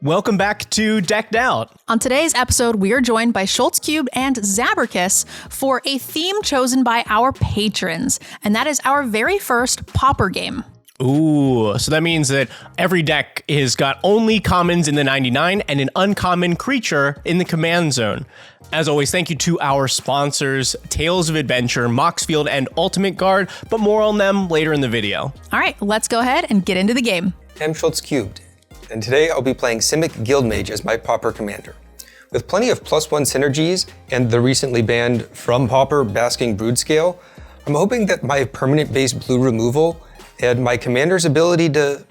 Welcome back to Decked Out. On today's episode, we are joined by SchulzCubed and Zabracus for a theme chosen by our patrons, and that is our very first Pauper game. Ooh, so that means that every deck has got only commons in the 99 and an uncommon creature in the command zone. As always, thank you to our sponsors, Tales of Adventure, Moxfield, and Ultimate Guard, but more on them later in the video. All right, let's go ahead and get into the game. I'm SchulzCubed, and today I'll be playing Simic Guildmage as my Pauper commander. With plenty of +1 synergies and the recently banned from Pauper Basking Brood Scale, I'm hoping that my permanent-based blue removal and my commander's ability to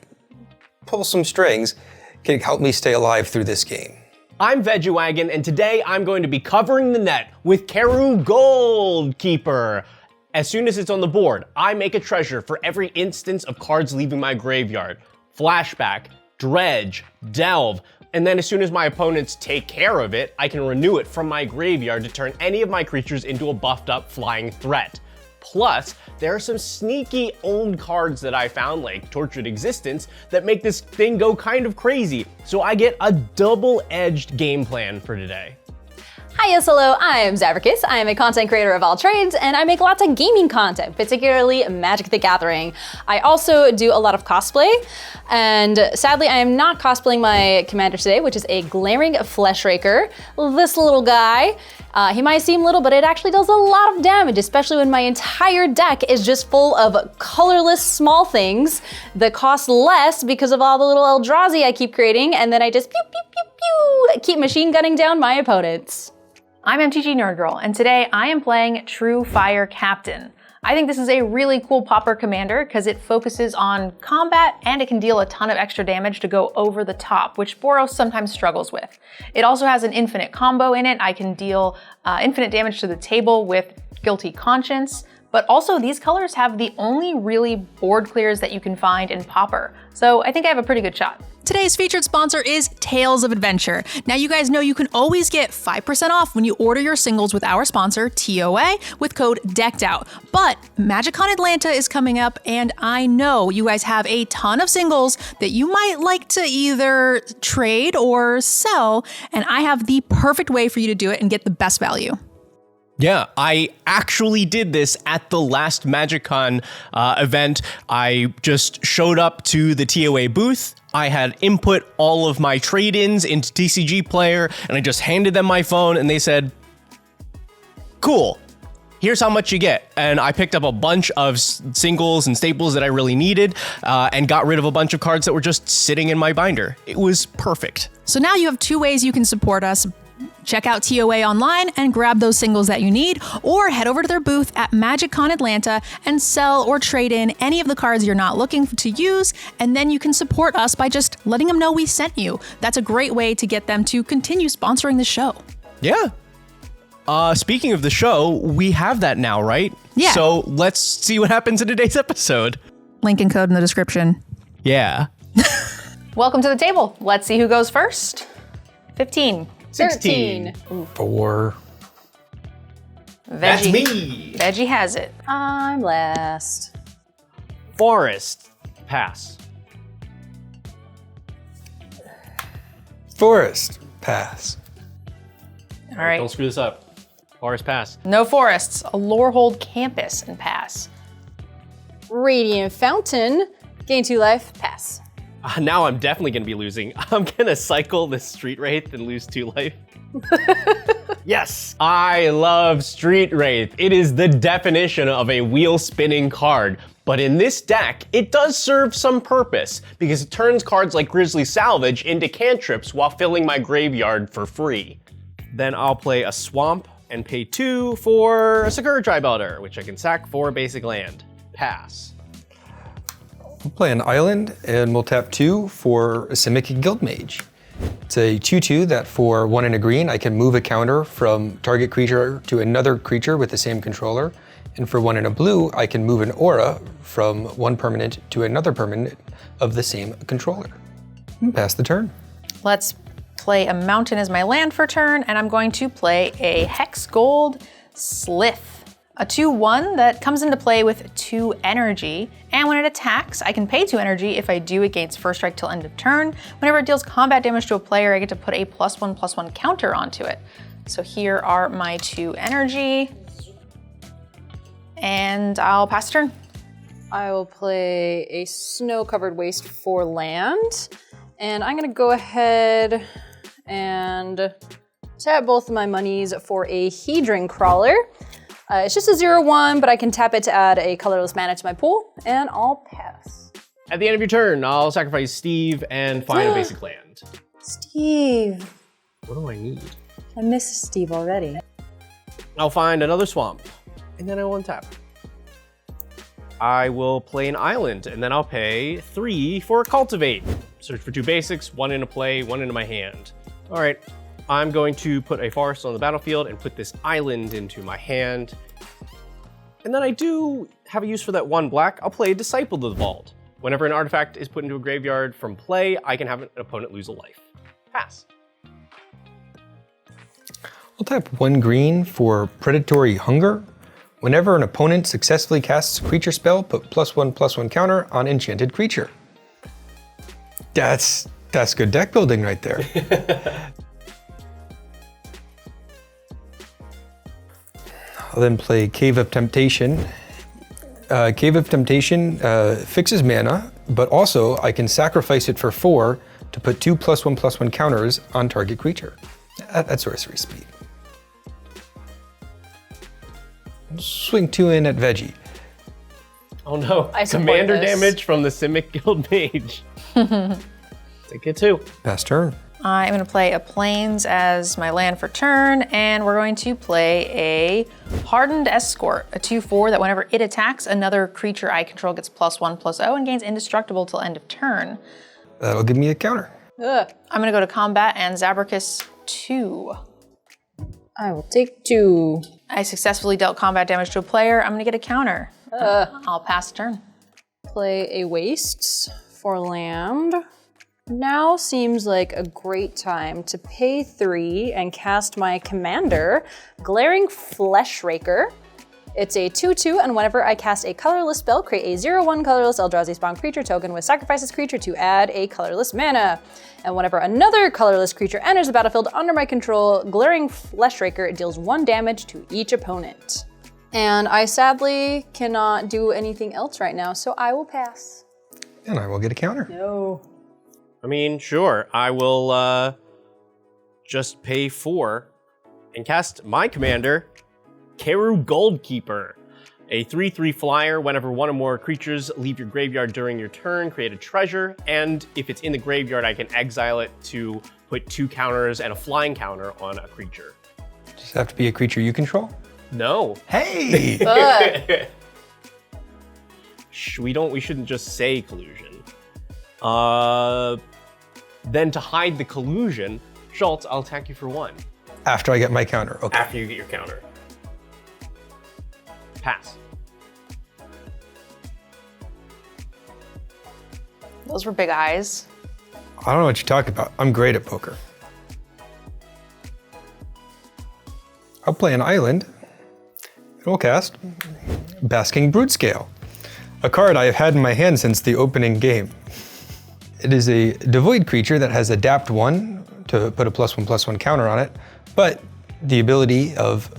pull some strings can help me stay alive through this game. I'm Veggiewagonyee, and today I'm going to be covering the net with Karu Goldkeeper. As soon as it's on the board, I make a treasure for every instance of cards leaving my graveyard. Flashback, Dredge, Delve, and then as soon as my opponents take care of it, I can renew it from my graveyard to turn any of my creatures into a buffed up flying threat. Plus, there are some sneaky old cards that I found, like Tortured Existence, that make this thing go kind of crazy. So I get a double-edged game plan for today. Hi, yes, hello, I am Zabracus. I am a content creator of all trades, and I make lots of gaming content, particularly Magic the Gathering. I also do a lot of cosplay, and sadly I am not cosplaying my commander today, which is a Glaring Fleshraker. This little guy. He might seem little, but it actually does a lot of damage, especially when my entire deck is just full of colorless small things that cost less because of all the little Eldrazi I keep creating, and then I just pew, pew, pew, pew, keep machine gunning down my opponents. I'm MTGNerdGirl, and today I am playing True Fire Captain. I think this is a really cool Pauper commander because it focuses on combat and it can deal a ton of extra damage to go over the top, which Boros sometimes struggles with. It also has an infinite combo in it. I can deal infinite damage to the table with Guilty Conscience, but also these colors have the only really board clears that you can find in Pauper. So I think I have a pretty good shot. Today's featured sponsor is Tales of Adventure. Now you guys know you can always get 5% off when you order your singles with our sponsor, TOA, with code DECKEDOUT. But MagicCon Atlanta is coming up, and I know you guys have a ton of singles that you might like to either trade or sell, and I have the perfect way for you to do it and get the best value. Yeah, I actually did this at the last MagicCon event. I just showed up to the TOA booth. I had input all of my trade-ins into TCG Player, and I just handed them my phone, and they said, cool, here's how much you get. And I picked up a bunch of singles and staples that I really needed, and got rid of a bunch of cards that were just sitting in my binder. It was perfect. So now you have two ways you can support us. Check out TOA online and grab those singles that you need, or head over to their booth at MagicCon Atlanta and sell or trade in any of the cards you're not looking to use, and then you can support us by just letting them know we sent you. That's a great way to get them to continue sponsoring the show. Yeah. Speaking of the show, we have that now, right? Yeah. So let's see what happens in today's episode. Link and code in the description. Yeah. Welcome to the table. Let's see who goes first. 15. 16. 4. That's me. Veggie has it. I'm last. Forest. Pass. Forest. Pass. All right. Don't screw this up. Forest, pass. No forests. A Lorehold campus and pass. Radiant Fountain, gain 2 life, pass. Now I'm definitely gonna be losing. I'm gonna cycle the Street Wraith and lose 2 life. Yes, I love Street Wraith. It is the definition of a wheel spinning card. But in this deck, it does serve some purpose because it turns cards like Grizzly Salvage into cantrips while filling my graveyard for free. Then I'll play a Swamp and pay 2 for a Sakura Tribe Elder, which I can sack for a basic land. Pass. We'll play an island, and we'll tap 2 for a Simic Guildmage. It's a 2/2 that for 1 and a green, I can move a counter from target creature to another creature with the same controller. And for 1 and a blue, I can move an aura from one permanent to another permanent of the same controller. Pass the turn. Let's play a mountain as my land for turn, and I'm going to play a Hex Gold Slith. A 2/1 that comes into play with 2 energy, and when it attacks, I can pay 2 energy. If I do, it gains first strike till end of turn. Whenever it deals combat damage to a player, I get to put a +1/+1 counter onto it. So here are my 2 energy, and I'll pass turn. I will play a snow-covered waste for land, and I'm gonna go ahead and tap both of my monies for a Hedron Crawler. It's just a 0/1, but I can tap it to add a colorless mana to my pool, and I'll pass. At the end of your turn, I'll sacrifice Steve and find a basic land. Steve. What do I need? I miss Steve already. I'll find another swamp, and then I will untap. I will play an island, and then I'll pay 3 for a cultivate. Search for 2 basics, 1 into play, 1 into my hand. All right, I'm going to put a forest on the battlefield and put this island into my hand. And then I do have a use for that 1 black. I'll play Disciple to the Vault. Whenever an artifact is put into a graveyard from play, I can have an opponent lose a life. Pass. We'll tap 1 green for Predatory Hunger. Whenever an opponent successfully casts a creature spell, put +1/+1 counter on enchanted creature. That's good deck building right there. I'll then play Cave of Temptation. Cave of Temptation fixes mana, but also I can sacrifice it for 4 to put 2 +1/+1 counters on target creature at sorcery speed. Swing 2 in at Veggie. Oh no, I support commander this. damage from the Simic Guild Mage. Take it 2. Pass turn. I'm gonna play a Plains as my land for turn, and we're going to play a Hardened Escort, a 2/4 that whenever it attacks, another creature I control gets +1/+0 and gains indestructible till end of turn. That'll give me a counter. Ugh. I'm gonna go to combat and Zabracus 2. I will take 2. I successfully dealt combat damage to a player. I'm gonna get a counter. I'll pass turn. Play a waste for land. Now seems like a great time to pay 3 and cast my commander, Glaring Fleshraker. It's a 2/2, and whenever I cast a colorless spell, create a 0/1 colorless Eldrazi spawn creature token with sacrifice this creature to add a colorless mana. And whenever another colorless creature enters the battlefield under my control, Glaring Fleshraker deals 1 damage to each opponent. And I sadly cannot do anything else right now, so I will pass. And I will get a counter. No. I mean, sure, I will just pay 4 and cast my commander, Keru Goldkeeper. A 3/3 flyer, whenever 1 or more creatures leave your graveyard during your turn, create a treasure, and if it's in the graveyard, I can exile it to put 2 counters and a flying counter on a creature. Does it have to be a creature you control? No. Hey! We shouldn't just say collusion. Then to hide the collusion, Schultz, I'll attack you for 1. After I get my counter, okay. After you get your counter. Pass. Those were big eyes. I don't know what you're talking about. I'm great at poker. I'll play an island, and we'll cast Basking Broodscale, a card I have had in my hand since the opening game. It is a devoid creature that has Adapt 1 to put a +1/+1 counter on it, but the ability of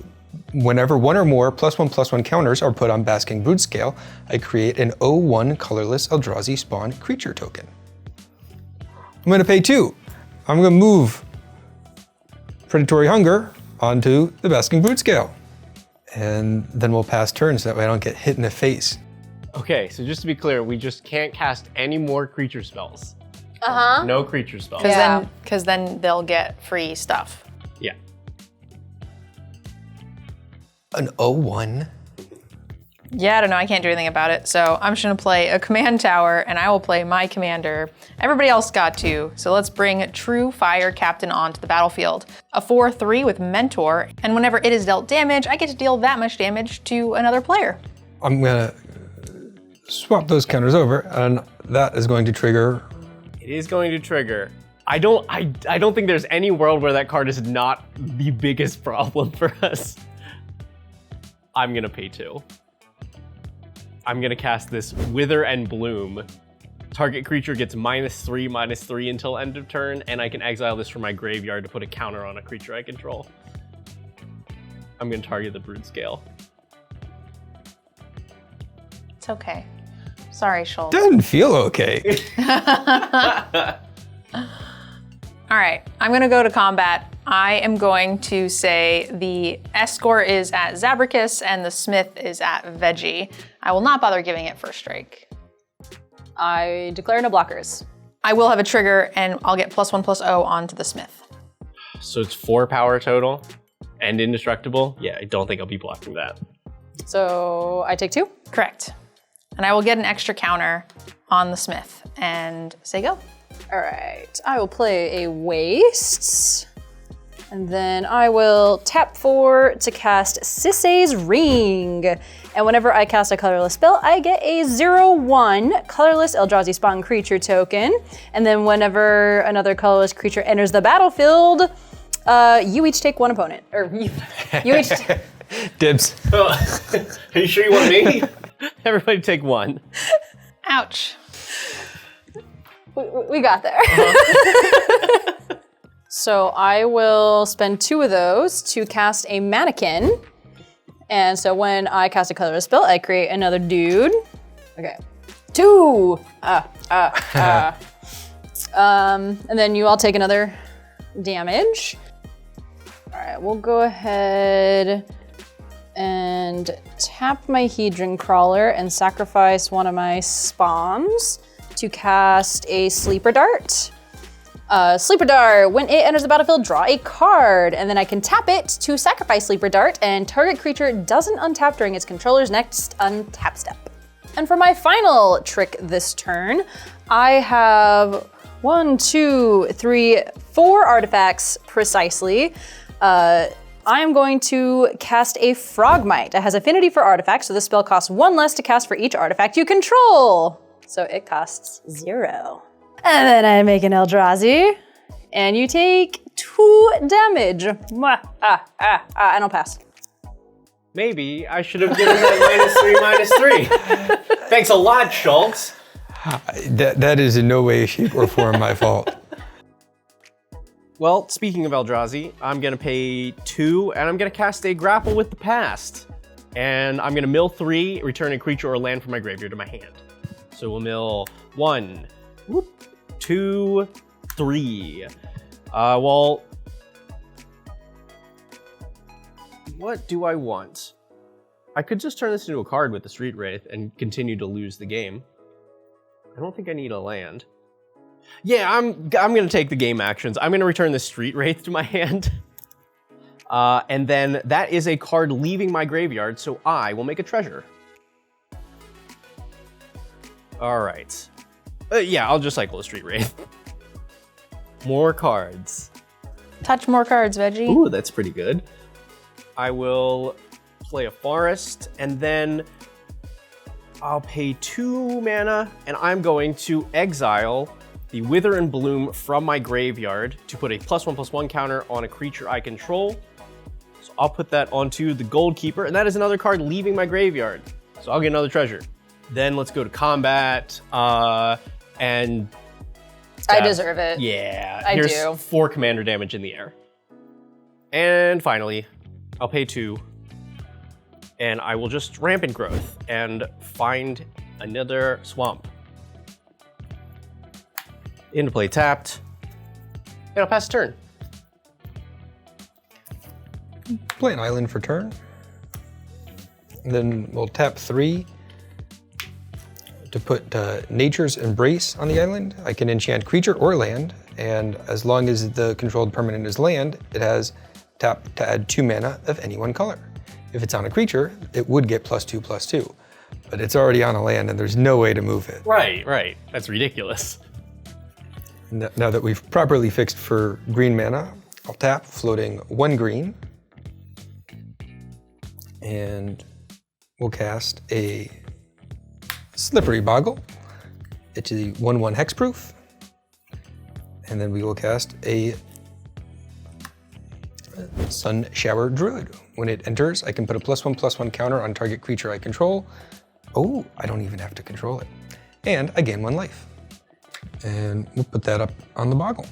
whenever 1 or more +1/+1 counters are put on Basking Broodscale, I create an 0/1 colorless Eldrazi spawn creature token. I'm gonna pay 2. I'm gonna move Predatory Hunger onto the Basking Broodscale. And then we'll pass turns so that way I don't get hit in the face. Okay, so just to be clear, we just can't cast any more creature spells. Uh-huh. No creature spells. Because then they'll get free stuff. Yeah. An 0/1. Yeah, I don't know, I can't do anything about it. So I'm just gonna play a command tower and I will play my commander. Everybody else got 2, so let's bring True Fire Captain onto the battlefield. A 4/3 with Mentor, and whenever it is dealt damage, I get to deal that much damage to another player. I'm gonna swap those counters over, and that is going to trigger. It is going to trigger. I don't think there's any world where that card is not the biggest problem for us. I'm gonna pay 2. I'm gonna cast this Wither and Bloom. Target creature gets -3/-3 until end of turn, and I can exile this from my graveyard to put a counter on a creature I control. I'm gonna target the Brood Scale. It's okay. Sorry, Schultz. Doesn't feel okay. All right, I'm gonna go to combat. I am going to say the S score is at Zabracus and the Smith is at Veggie. I will not bother giving it first strike. I declare no blockers. I will have a trigger and I'll get +1/+0 onto the Smith. So it's 4 power total and indestructible. Yeah, I don't think I'll be blocking that. So I take 2? Correct. And I will get an extra counter on the Smith and say go. All right, I will play a Waste. And then I will tap 4 to cast Sisay's Ring. And whenever I cast a colorless spell, I get a 0/1 colorless Eldrazi spawn creature token. And then whenever another colorless creature enters the battlefield, you each take 1 opponent. Or you each... Dibs. Are you sure you want me? Everybody take 1. Ouch. We got there. So I will spend 2 of those to cast a Mannequin. And so when I cast a colorless spell, I create another dude. Okay. 2! And then you all take another damage. All right, we'll go ahead and tap my Hedron Crawler and sacrifice one of my spawns to cast a Sleeper Dart. Sleeper Dart, when it enters the battlefield, draw a card, and then I can tap it to sacrifice Sleeper Dart, and target creature doesn't untap during its controller's next untap step. And for my final trick this turn, I have 1, 2, 3, 4 artifacts precisely. I'm going to cast a Frogmite. It has affinity for artifacts, so this spell costs 1 less to cast for each artifact you control. So it costs 0. And then I make an Eldrazi, and you take 2 damage. And I'll pass. Maybe I should have given that -3/-3. Thanks a lot, Schultz. That is in no way, shape, or form my fault. Well, speaking of Eldrazi, I'm gonna pay 2, and I'm gonna cast a Grapple with the Past. And I'm gonna mill 3, return a creature or land from my graveyard to my hand. So we'll mill 1, 2, 3. Well, what do I want? I could just turn this into a card with the Street Wraith and continue to lose the game. I don't think I need a land. Yeah, I'm gonna take the game actions. I'm gonna return the Street Wraith to my hand. And then that is a card leaving my graveyard, so I will make a treasure. All right. Yeah, I'll just cycle a Street Wraith. More cards. Touch more cards, Veggie. Ooh, that's pretty good. I will play a Forest, and then I'll pay 2 mana, and I'm going to exile the Wither and Bloom from my graveyard to put a +1/+1 counter on a creature I control. So I'll put that onto the Gold Keeper, and that is another card leaving my graveyard. So I'll get another treasure. Then let's go to combat, and... I deserve it. Yeah, I here's do. 4 commander damage in the air. And finally, I'll pay 2, and I will just Rampant Growth and find another swamp. Into play tapped, and I'll pass a turn. Play an island for turn. And then we'll tap 3 to put Nature's Embrace on the island. I can enchant creature or land, and as long as the controlled permanent is land, it has tap to add 2 mana of any one color. If it's on a creature, it would get +2/+2, but it's already on a land and there's no way to move it. Right. That's ridiculous. Now that we've properly fixed for green mana, I'll tap, floating 1 green, and we'll cast a Slippery Boggle. It's a 1/1 hexproof, and then we will cast a Sun Shower Druid. When it enters, I can put a +1/+1 counter on target creature I control. Oh, I don't even have to control it. And I gain 1 life. And we'll put that up on the boggle.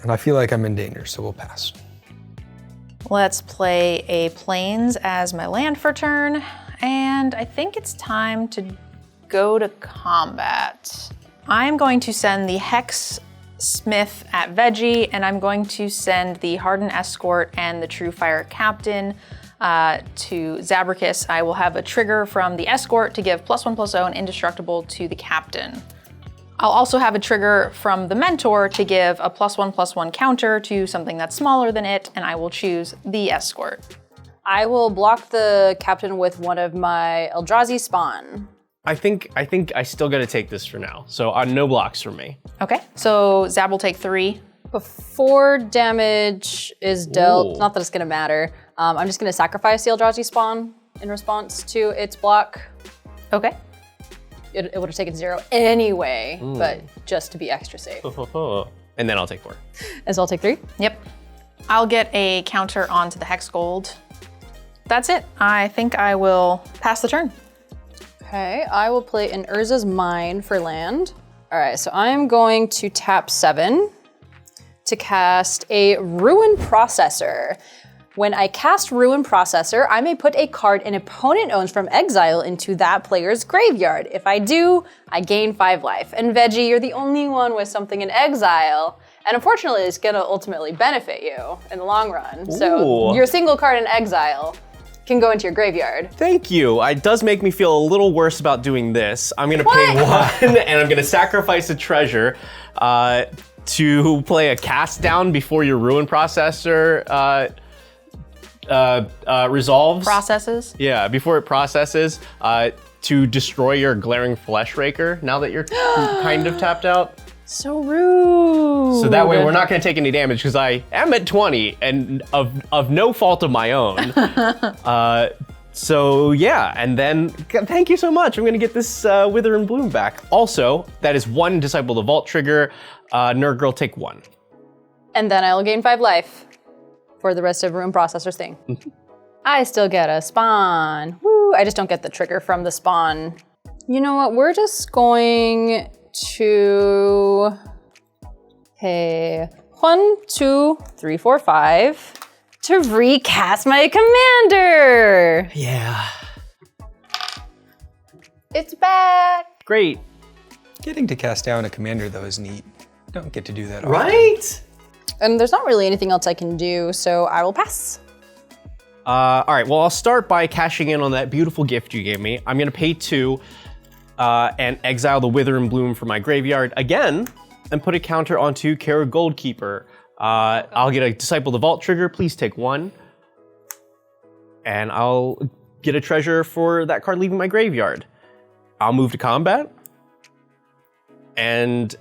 And I feel like I'm in danger, so we'll pass. Let's play a Plains as my land for turn, and I think it's time to go to combat. I'm going to send the Hex Smith at Veggie, and I'm going to send the Hardened Escort and the True Fire Captain to Zabracus. I will have a trigger from the Escort to give +1/+0 and indestructible to the Captain. I'll also have a trigger from the Mentor to give a +1/+1 counter to something that's smaller than it, and I will choose the Escort. I will block the Captain with one of my Eldrazi spawn. I think I still gotta take this for now. So no blocks from me. Okay, so Zab will take 3. Before damage is dealt, Ooh. not that it's gonna matter, I'm just gonna sacrifice the Eldrazi spawn in response to its block. Okay. It would have taken 0 anyway, but just to be extra safe. And then I'll take 4. And so I'll take 3. Yep. I'll get a counter onto the Hex Gold. That's it. I think I will pass the turn. Okay, I will play an Urza's Mine for land. All right, so I'm going to tap 7 to cast a Ruin Processor. When I cast Ruin Processor, I may put a card an opponent owns from exile into that player's graveyard. If I do, I gain 5 life. And Veggie, you're the only one with something in exile. And unfortunately, it's gonna ultimately benefit you in the long run. So Ooh. your single card in exile can go into your graveyard. Thank you. It does make me feel a little worse about doing this. I'm gonna pay 1 and I'm gonna sacrifice a treasure to play a cast down before your Ruin Processor resolves. Processes. Yeah, before it processes to destroy your Glaring Flesh Raker now that you're kind of tapped out. So rude. So that way we're not gonna take any damage because I am at 20 and of no fault of my own. So yeah, and then thank you so much. I'm gonna get this Wither and Bloom back. Also, that is 1 Disciple the Vault trigger. NerdGirl, take 1. And then I'll gain 5 life for the rest of Ruin Processor's thing. I still get a spawn. Woo! I just don't get the trigger from the spawn. You know what? We're just going to pay 1, 2, 3, 4, 5 to recast my commander. Yeah. It's back. Great. Getting to cast down a commander, though, is neat. Don't get to do that often. Right? And there's not really anything else I can do, so I will pass. All right, well, I'll start by cashing in on that beautiful gift you gave me. I'm gonna pay 2 and exile the Wither and Bloom from my graveyard again and put a counter onto Kara Goldkeeper. I'll get a Disciple the Vault trigger, please take 1. And I'll get a treasure for that card leaving my graveyard. I'll move to combat. And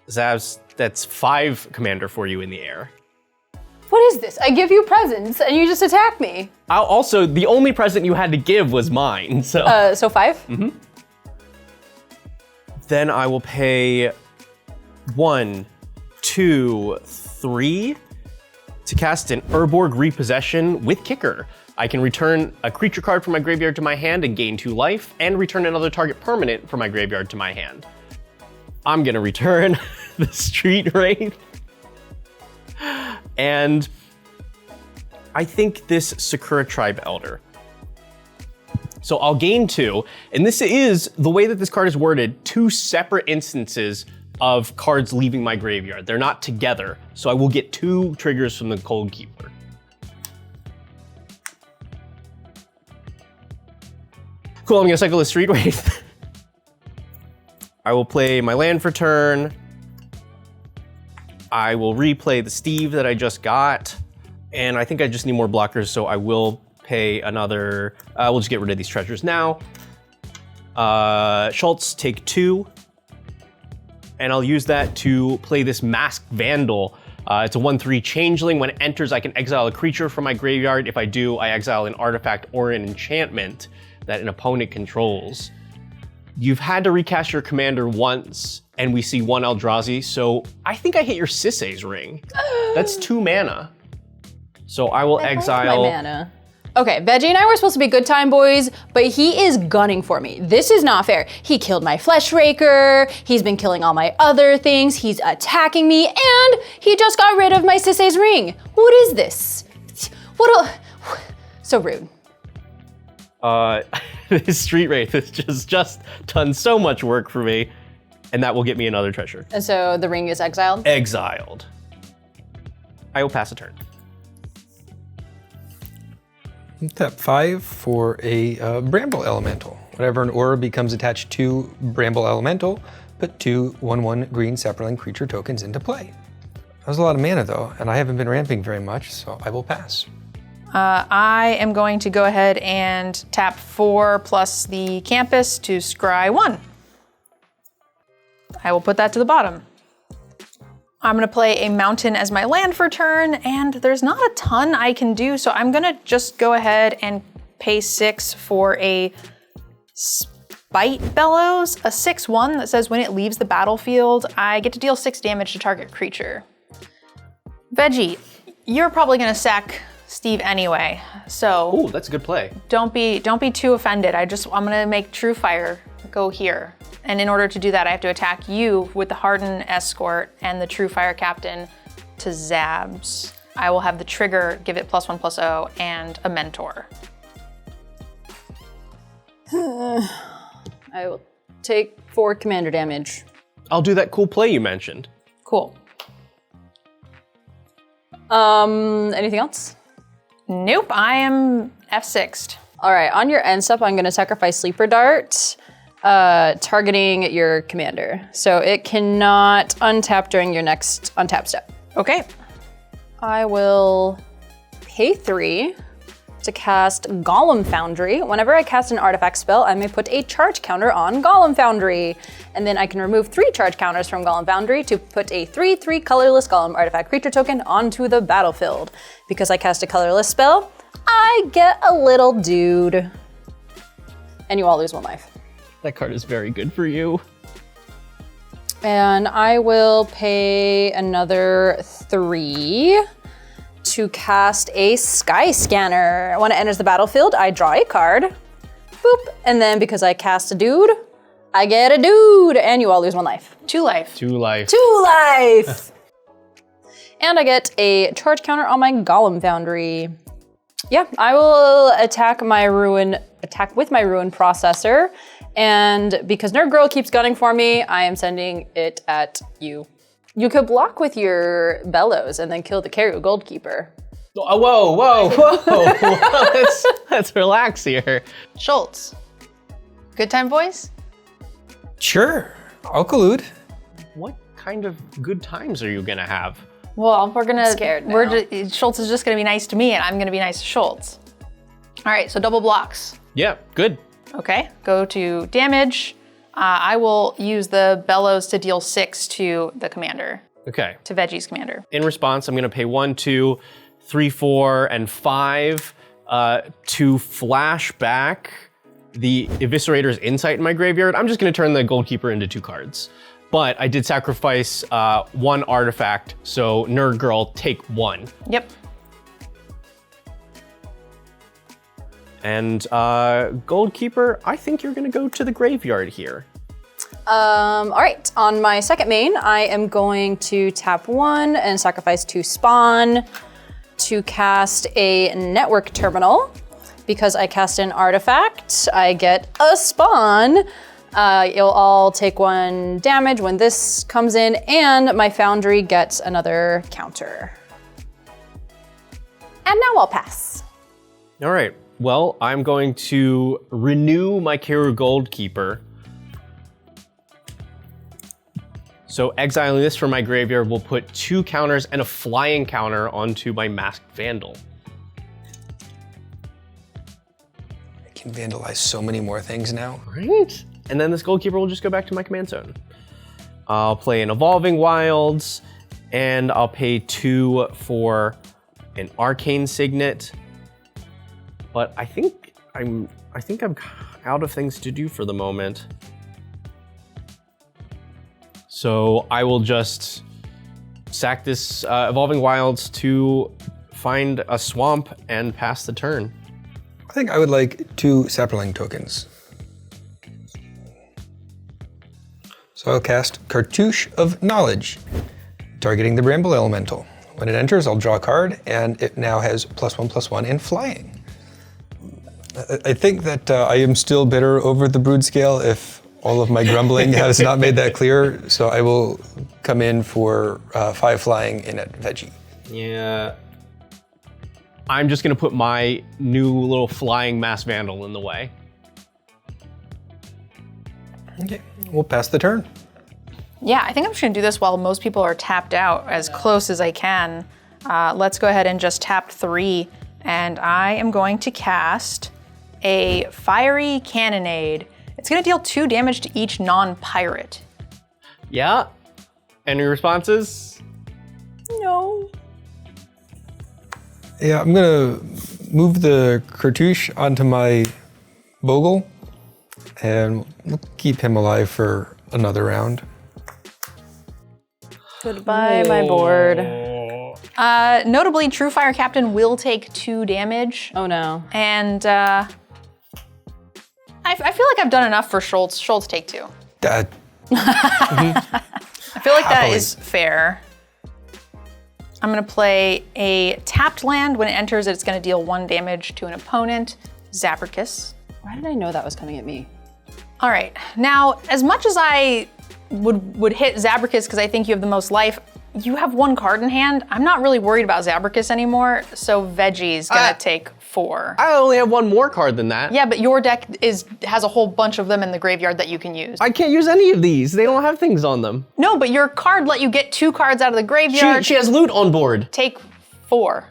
Zabs, that's 5 commander for you in the air. What is this? I give you presents and you just attack me. Also, the only present you had to give was mine, so. So 5? Mm-hmm. Then I will pay 1, 2, 3 to cast an Urborg Repossession with Kicker. I can return a creature card from my graveyard to my hand and gain 2 life, and return another target permanent from my graveyard to my hand. I'm gonna return the Street Wraith. And I think this Sakura Tribe Elder. So I'll gain 2, and this is, the way that this card is worded, 2 separate instances of cards leaving my graveyard. They're not together, so I will get 2 triggers from the Cold Keeper. Cool, I'm gonna cycle the Street Wraith. I will play my land for turn. I will replay the Steve that I just got. And I think I just need more blockers, so I will pay another, we'll just get rid of these treasures now. Schultz, take 2. And I'll use that to play this Masked Vandal. It's a 1/3 changeling. When it enters, I can exile a creature from my graveyard. If I do, I exile an artifact or an enchantment that an opponent controls. You've had to recast your commander once, and we see 1 Eldrazi, so I think I hit your Sisay's Ring. That's 2 mana. So I will exile. My mana. Okay, Veggie and I were supposed to be good time boys, but he is gunning for me. This is not fair. He killed my Flesh Raker, he's been killing all my other things, he's attacking me, and he just got rid of my Sisay's Ring. What is this? So rude. This Street Wraith has just done so much work for me, and that will get me another treasure. And so the ring is exiled? Exiled. I will pass a turn. Tap 5 for a Bramble Elemental. Whenever an aura becomes attached to Bramble Elemental, put 2 1/1 green Saproling creature tokens into play. That was a lot of mana though, and I haven't been ramping very much, so I will pass. I am going to go ahead and tap 4 plus the campus to scry 1. I will put that to the bottom. I'm gonna play a mountain as my land for turn, and there's not a ton I can do, so I'm gonna just go ahead and pay 6 for a Spite Bellows, a 6/1 that says when it leaves the battlefield, I get to deal 6 damage to target creature. Veggie, you're probably gonna sack Steve anyway, so Ooh, that's a good play. don't be too offended. I'm gonna make True Fire go here. And in order to do that, I have to attack you with the Harden Escort and the True Fire Captain to Zabs. I will have the trigger, give it +1/+0, and a Mentor. I will take 4 commander damage. I'll do that cool play you mentioned. Cool. Anything else? Nope, I am F6'd. All right, on your end step, I'm gonna sacrifice Sleeper Dart, targeting your commander. So it cannot untap during your next untap step. Okay. I will pay 3 to cast Golem Foundry. Whenever I cast an artifact spell, I may put a charge counter on Golem Foundry. And then I can remove 3 charge counters from Golem Foundry to put a 3/3 colorless Golem artifact creature token onto the battlefield. Because I cast a colorless spell, I get a little dude. And you all lose 1 life. That card is very good for you. And I will pay another 3 to cast a Sky Scanner. When it enters the battlefield, I draw a card. Boop. And then because I cast a dude, I get a dude. And you all lose 1 life. 2 life. 2 life. 2 life! And I get a charge counter on my Golem Foundry. Yeah, I will attack with my Ruin Processor. And because NerdGirl keeps gunning for me, I am sending it at you. You could block with your Bellows and then kill the Keru Goldkeeper. Whoa. Let's relax here. Schultz. Good time, boys? Sure, I'll collude. What kind of good times are you gonna have? Well, we're gonna. I'm scared now. Schultz is just gonna be nice to me, and I'm gonna be nice to Schultz. All right, so double blocks. Yeah, good. Okay, go to damage. I will use the Bellows to deal 6 to the commander, Okay. to Veggie's commander. In response, I'm gonna pay 1, 2, 3, 4, and 5 to flash back the Eviscerator's Insight in my graveyard. I'm just gonna turn the Goldkeeper into 2 cards. But I did sacrifice 1 artifact, so NerdGirl, take 1. Yep. And Goldkeeper, I think you're gonna go to the graveyard here. All right, on my second main, I am going to tap 1 and sacrifice 2 spawn to cast a Network Terminal. Because I cast an artifact, I get a spawn. You'll all take 1 damage when this comes in, and my Foundry gets another counter. And now I'll pass. All right, well, I'm going to renew my Keru Goldkeeper. So exiling this from my graveyard will put 2 counters and a flying counter onto my Masked Vandal. I can vandalize so many more things now. Right? And then this Goldkeeper will just go back to my command zone. I'll play an Evolving Wilds, and I'll pay 2 for an Arcane Signet. But I think I'm out of things to do for the moment. So I will just sack this Evolving Wilds to find a swamp and pass the turn. I think I would like 2 Saproling tokens. So I'll cast Cartouche of Knowledge, targeting the Bramble Elemental. When it enters, I'll draw a card, and it now has +1/+1 in flying. I think that I am still bitter over the Brood Scale if all of my grumbling has not made that clear, so I will come in for 5 flying in at Veggie. Yeah. I'm just gonna put my new little flying Mass Vandal in the way. Okay, we'll pass the turn. Yeah, I think I'm just gonna do this while most people are tapped out as close as I can. Let's go ahead and just tap 3, and I am going to cast a Fiery Cannonade. It's gonna deal 2 damage to each non-pirate. Yeah? Any responses? No. Yeah, I'm gonna move the Cartouche onto my Bogle, and we'll keep him alive for another round. Goodbye, my board. Notably, True Fire Captain will take 2 damage. Oh no. And I feel like I've done enough for Schultz. Schultz, take 2. That I feel like that Happily. is fair. I'm gonna play a tapped land. When it enters, it's gonna deal 1 damage to an opponent. Zabracus. Why did I know that was coming at me? All right, now, as much as I would hit Zabracus because I think you have the most life, you have 1 card in hand. I'm not really worried about Zabracus anymore, so Veggie's gonna take 4. I only have 1 more card than that. Yeah, but your deck has a whole bunch of them in the graveyard that you can use. I can't use any of these. They don't have things on them. No, but your card let you get 2 cards out of the graveyard. She has loot on board. Take 4.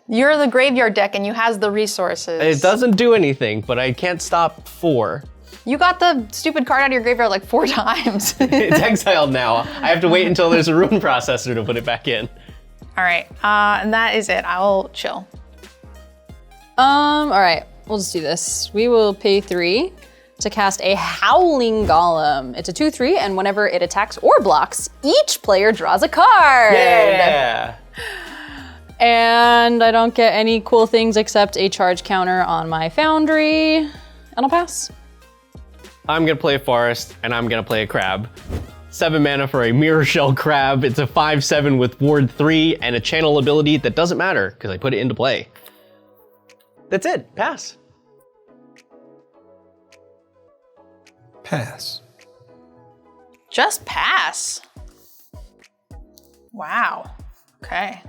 You're the graveyard deck and you has the resources. It doesn't do anything, but I can't stop 4. You got the stupid card out of your graveyard like 4 times. It's exiled now. I have to wait until there's a rune processor to put it back in. All right, and that is it. I'll chill. All right, we'll just do this. We will pay 3 to cast a Howling Golem. It's a 2/3, and whenever it attacks or blocks, each player draws a card. Yeah. And I don't get any cool things except a charge counter on my Foundry, and I'll pass. I'm gonna play a forest, and I'm gonna play a crab. 7 mana for a Mirror Shell Crab. It's a 5/7 with Ward 3 and a channel ability that doesn't matter because I put it into play. That's it, pass. pass. Just pass. Wow. Okay.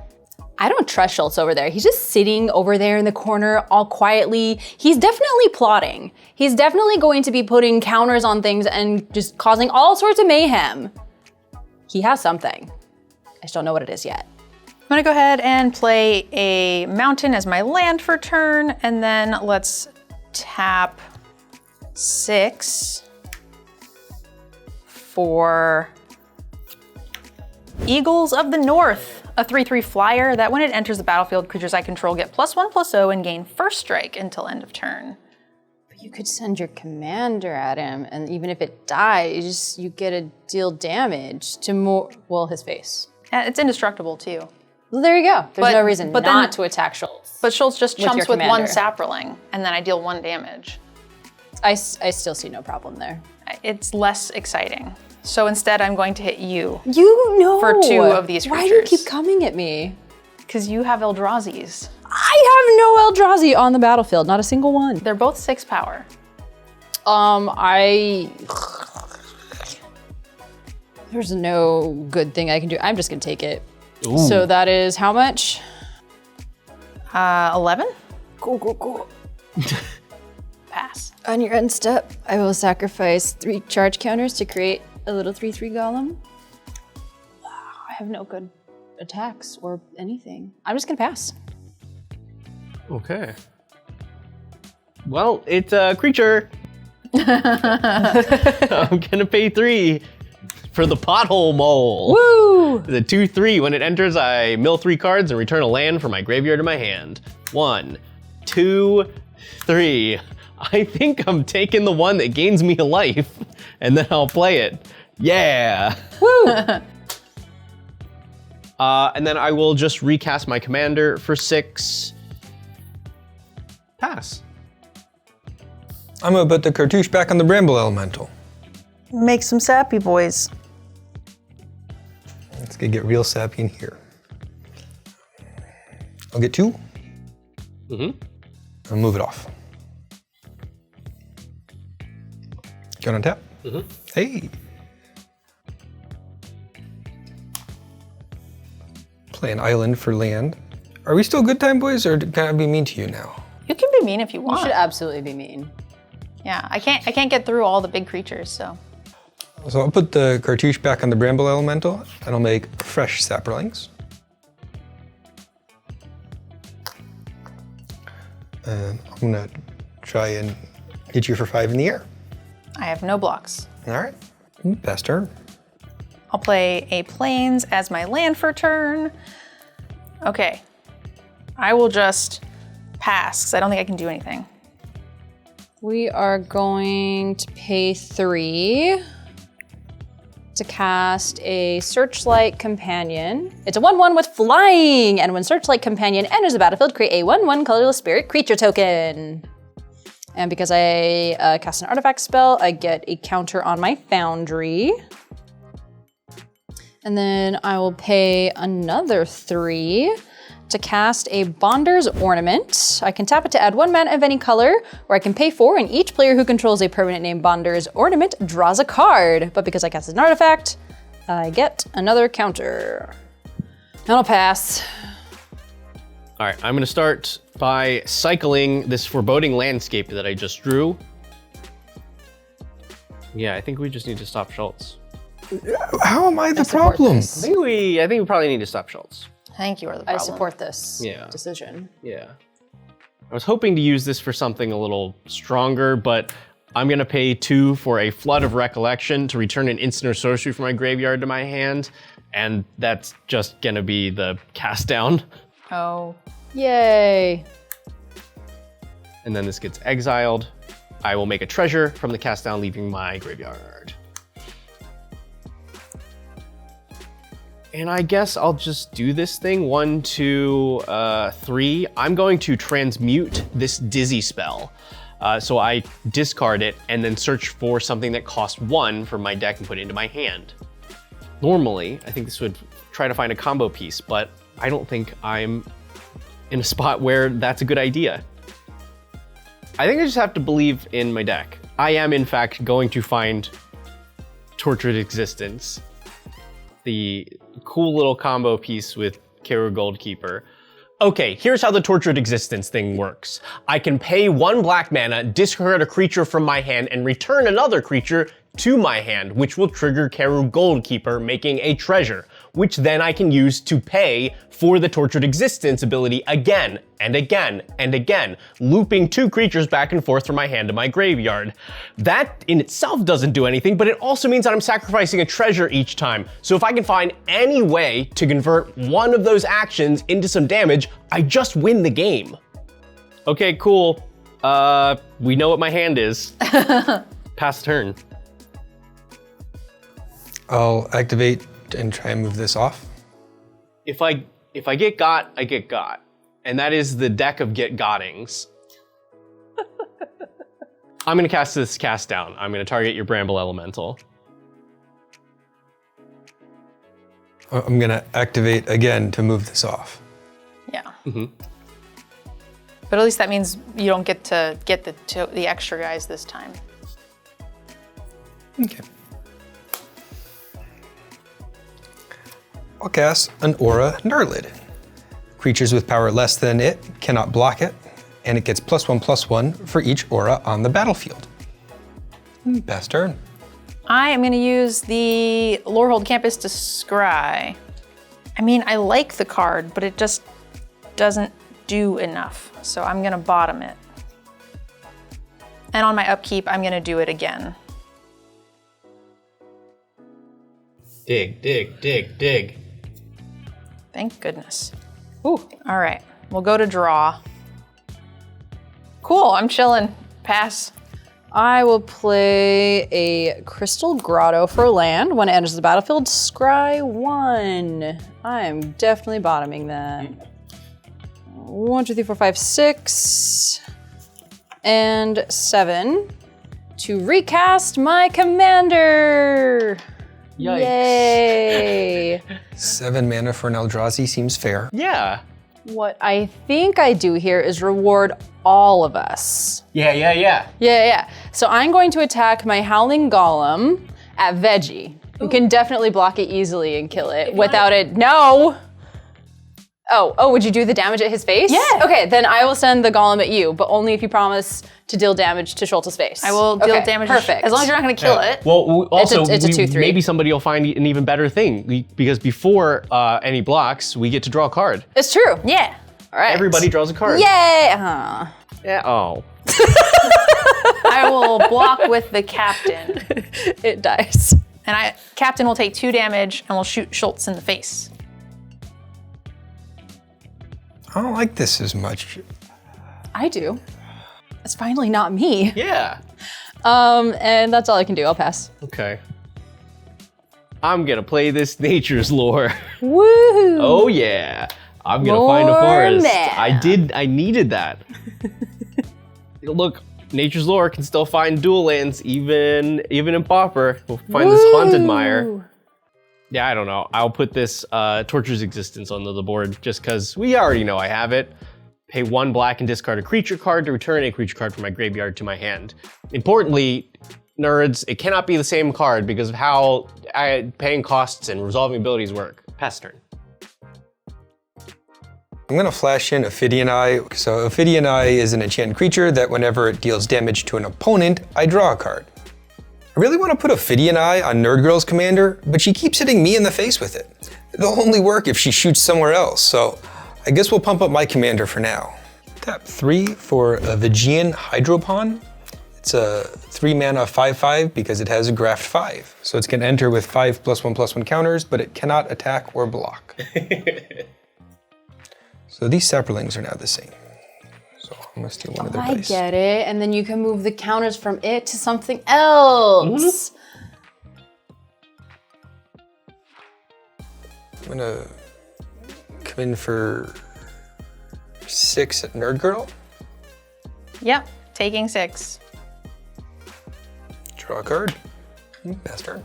I don't trust Schultz over there. He's just sitting over there in the corner all quietly. He's definitely plotting. He's definitely going to be putting counters on things and just causing all sorts of mayhem. He has something. I just don't know what it is yet. I'm gonna go ahead and play a mountain as my land for turn, and then let's tap 6 for Eagles of the North. A 3/3 flyer that when it enters the battlefield, creatures I control get +1/+0 and gain first strike until end of turn. But you could send your commander at him, and even if it dies, you get to deal damage to more, well, his face. It's indestructible too. Well, there you go. There's But- no reason but not then- to attack Schultz. But Schultz just With your chumps with one commander. Saproling, and then I deal 1 damage. I still see no problem there. It's less exciting. So instead, I'm going to hit you, You know. For 2 of these Why do you creatures. keep coming at me? because you have Eldrazi's. I have no Eldrazi on the battlefield, not a single one. They're both 6 power. There's no good thing I can do. I'm just gonna take it. Ooh. So that is how much? 11? Cool. Pass. On your end step, I will sacrifice 3 charge counters to create a little 3/3 golem. Wow, I have no good attacks or anything. I'm just gonna pass. Okay. Well, it's a creature. I'm gonna pay 3 for the Pothole Mole. Woo! The 2/3. When it enters, I mill 3 cards and return a land from my graveyard to my hand. 1, 2, 3. I think I'm taking the one that gains me a life, and then I'll play it. Yeah! Woo! And then I will just recast my commander for 6. Pass. I'm gonna put the cartouche back on the Bramble Elemental. Make some sappy boys. It's gonna get real sappy in here. I'll get 2. I'll move it off. Go on tap. Hey. Play an island for land. Are we still good time, boys, or can I be mean to you now? You can be mean if you You want. should absolutely be mean. Yeah, I can't get through all the big creatures, so. So I'll put the cartouche back on the Bramble Elemental, and I'll make fresh Saprolings. And I'm gonna try and hit you for 5 in the air. I have no blocks. All right, best turn. I'll play a Plains as my land for turn. Okay, I will just pass, because I don't think I can do anything. We are going to pay 3 to cast a Searchlight Companion. It's a 1/1 with flying, and when Searchlight Companion enters the battlefield, create a 1/1 colorless spirit creature token. And because I cast an artifact spell, I get a counter on my Foundry. And then I will pay another 3 to cast a Bonder's Ornament. I can tap it to add 1 mana of any color, or I can pay 4, and each player who controls a permanent named Bonder's Ornament draws a card. But because I cast an artifact, I get another counter. And I'll pass. All right, I'm gonna start by cycling this foreboding landscape that I just drew. Yeah, I think we just need to stop Schultz. How am I the support problem? this. I think we probably need to stop Schultz. I think you are the I problem. support this Yeah. decision. Yeah. I was hoping to use this for something a little stronger, but I'm gonna pay 2 for a Flood of Recollection to return an instant or sorcery from my graveyard to my hand, and that's just gonna be the cast down. Oh, Yay. And then this gets exiled. I will make a treasure from the cast down, leaving my graveyard. And I guess I'll just do this thing. 1, 2, 3. I'm going to transmute this Dizzy spell. So I discard it and then search for something that costs 1 from my deck and put it into my hand. Normally, I think this would try to find a combo piece, but I don't think I'm in a spot where that's a good idea. I think I just have to believe in my deck. I am, in fact, going to find Tortured Existence, the cool little combo piece with Keru Goldkeeper. Okay, here's how the Tortured Existence thing works. I can pay 1 black mana, discard a creature from my hand, and return another creature to my hand, which will trigger Keru Goldkeeper, making a treasure, which then I can use to pay for the Tortured Existence ability again and again and again, looping 2 creatures back and forth from my hand to my graveyard. That in itself doesn't do anything, but it also means that I'm sacrificing a treasure each time. So if I can find any way to convert one of those actions into some damage, I just win the game. Okay, cool. We know what my hand is. Pass turn. I'll activate and try and move this off. If I get got, I get got. And that is the deck of get gottings. I'm gonna cast this cast down. I'm gonna target your Bramble Elemental. I'm gonna activate again to move this off. yeah. But at least that means you don't get to get the extra guys this time. Okay. I'll cast an Aura Gnarlid. Creatures with power less than it cannot block it, and it gets +1/+1 for each aura on the battlefield. Best turn. I am going to use the Lorehold Campus to scry. I mean, I like the card, but it just doesn't do enough, so I'm going to bottom it. And on my upkeep, I'm going to do it again. Dig, dig, dig, dig. Thank goodness. Ooh, all right, we'll go to draw. Cool, I'm chilling. pass. I will play a Crystal Grotto for land. When it enters the battlefield, scry 1. I am definitely bottoming that. 1, 2, 3, 4, 5, 6, and 7 to recast my commander. Yikes. Yay! 7 mana for an Eldrazi seems fair. Yeah. What I think I do here is reward all of us. Yeah. Yeah. So I'm going to attack my Howling Golem at Veggie, who can definitely block it easily and kill it without it. No! Oh, would you do the damage at his face? Yeah. Okay, then I will send the Golem at you, but only if you promise to deal damage to Schultz's face. I will deal Okay, damage. Perfect. As long as you're not going to kill it. Well, also, It's a 2/3. maybe somebody will find an even better thing because before any blocks, we get to draw a card. It's true. Yeah. All right. Everybody draws a card. Yay! Yeah. Oh. I will block with the captain. It dies. And captain will take 2 damage and will shoot Schultz in the face. I don't like this as much. I do. It's finally not me. Yeah. And that's all I can do. I'll pass. Okay. I'm gonna play this Nature's Lore. Woohoo! Oh yeah. I'm gonna find a Lore forest. mana. I needed that. Look, Nature's Lore can still find dual lands even in Pauper. We'll find this Haunted Mire. Yeah, I don't know. I'll put this Torture's Existence onto the board just because we already know I have it. Pay 1 black and discard a creature card to return a creature card from my graveyard to my hand. Importantly, nerds, it cannot be the same card because of how paying costs and resolving abilities work. Pass turn. I'm gonna flash in Ophidian Eye. So Ophidian Eye is an enchanted creature that whenever it deals damage to an opponent, I draw a card. I really want to put Ophidian Eye on NerdGirl's commander, but she keeps hitting me in the face with it. It'll only work if she shoots somewhere else, so I guess we'll pump up my commander for now. Tap 3 for a Veggian Hydropon. It's a 3 mana 5/5 because it has a Graft 5. So it's gonna enter with 5+1/+1 counters, but it cannot attack or block. So these saplings are now the same. So I'm gonna steal one of their I dice. get it. And then you can move the counters from it to something else. I'm gonna come in for 6 at NerdGirl. Yep, taking 6. Draw a card. Pass turn.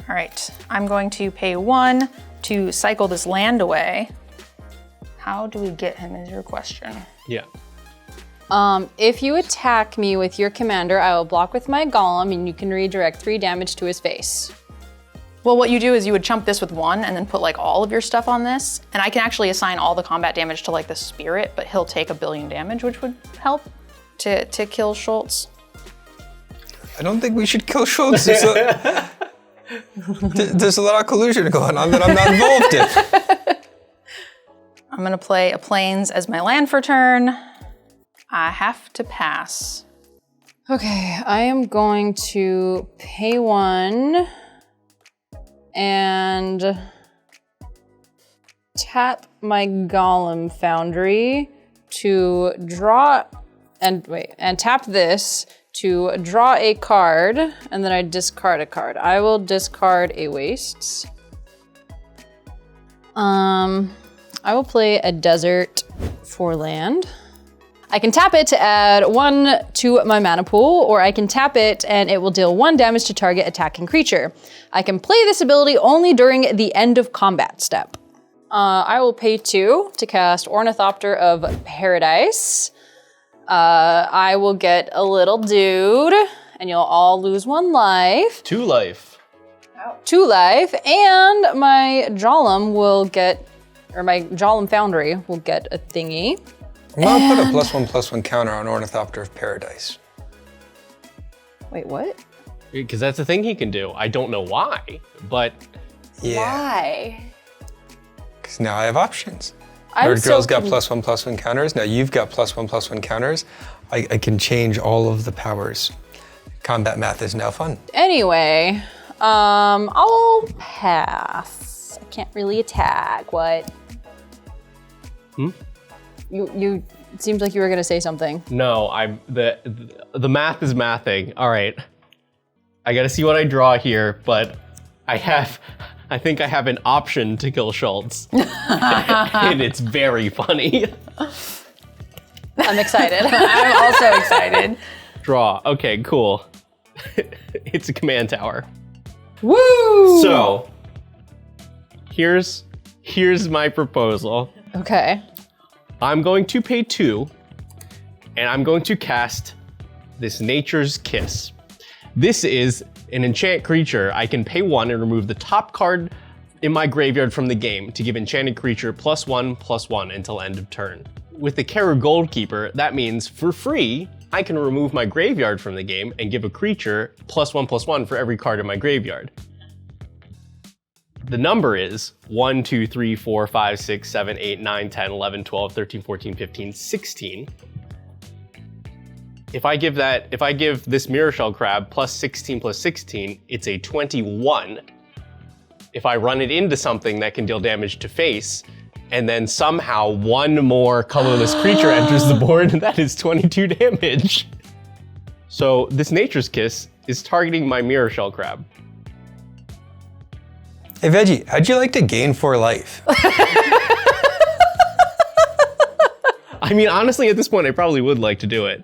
All right, I'm going to pay 1 to cycle this land away. How do we get him is your question. Yeah. If you attack me with your commander, I will block with my golem and you can redirect 3 damage to his face. Well, what you do is you would chump this with 1 and then put like all of your stuff on this. And I can actually assign all the combat damage to like the spirit, but he'll take 1 billion damage, which would help to kill Schultz. I don't think we should kill Schultz. There's a lot of collusion going on that I'm not involved in. I'm gonna play a plains as my land for turn. I have to pass. Okay, I am going to pay 1 and tap my Golem Foundry to draw, and tap this to draw a card, and then I discard a card. I will discard a Wastes. I will play a Desert for land. I can tap it to add 1 to my mana pool, or I can tap it and it will deal 1 damage to target attacking creature. I can play this ability only during the end of combat step. I will pay 2 to cast Ornithopter of Paradise. I will get a little dude, and you'll all lose 1 life. 2 life. 2 life, and my Jolem will get, or my Jolem Foundry will get a thingy. I'm gonna put a +1/+1 counter on Ornithopter of Paradise. Wait, what? Because that's a thing he can do. I don't know why, but Yeah, Why? because now I have options. I'm so NerdGirl's got +1/+1 counters. Now you've got +1/+1 counters. I can change all of the powers. Combat math is now fun. Anyway, I'll pass. I can't really attack. What? Hmm? You It seemed like you were gonna say something. No, the math is mathing. All right. I gotta see what I draw here, but I think I have an option to kill Schultz. And it's very funny. I'm excited. I'm also excited. Draw. Okay, cool. It's a command tower. Woo! So, here's my proposal. Okay. I'm going to pay 2, and I'm going to cast this Nature's Kiss. This is an enchant creature. I can pay 1 and remove the top card in my graveyard from the game to give enchanted creature +1/+1 until end of turn. With the Keru Goldkeeper, that means for free, I can remove my graveyard from the game and give a creature +1/+1 for every card in my graveyard. The number is 1, 2, 3, 4, 5, 6, 7, 8, 9, 10, 11, 12, 13, 14, 15, 16. If I give this Mirror Shell Crab +16/+16, it's a 21. If I run it into something that can deal damage to face, and then somehow one more colorless creature enters the board, that is 22 damage. So this Nature's Kiss is targeting my Mirror Shell Crab. Hey Veggie, how'd you like to gain 4 life? I mean, honestly, at this point, I probably would like to do it.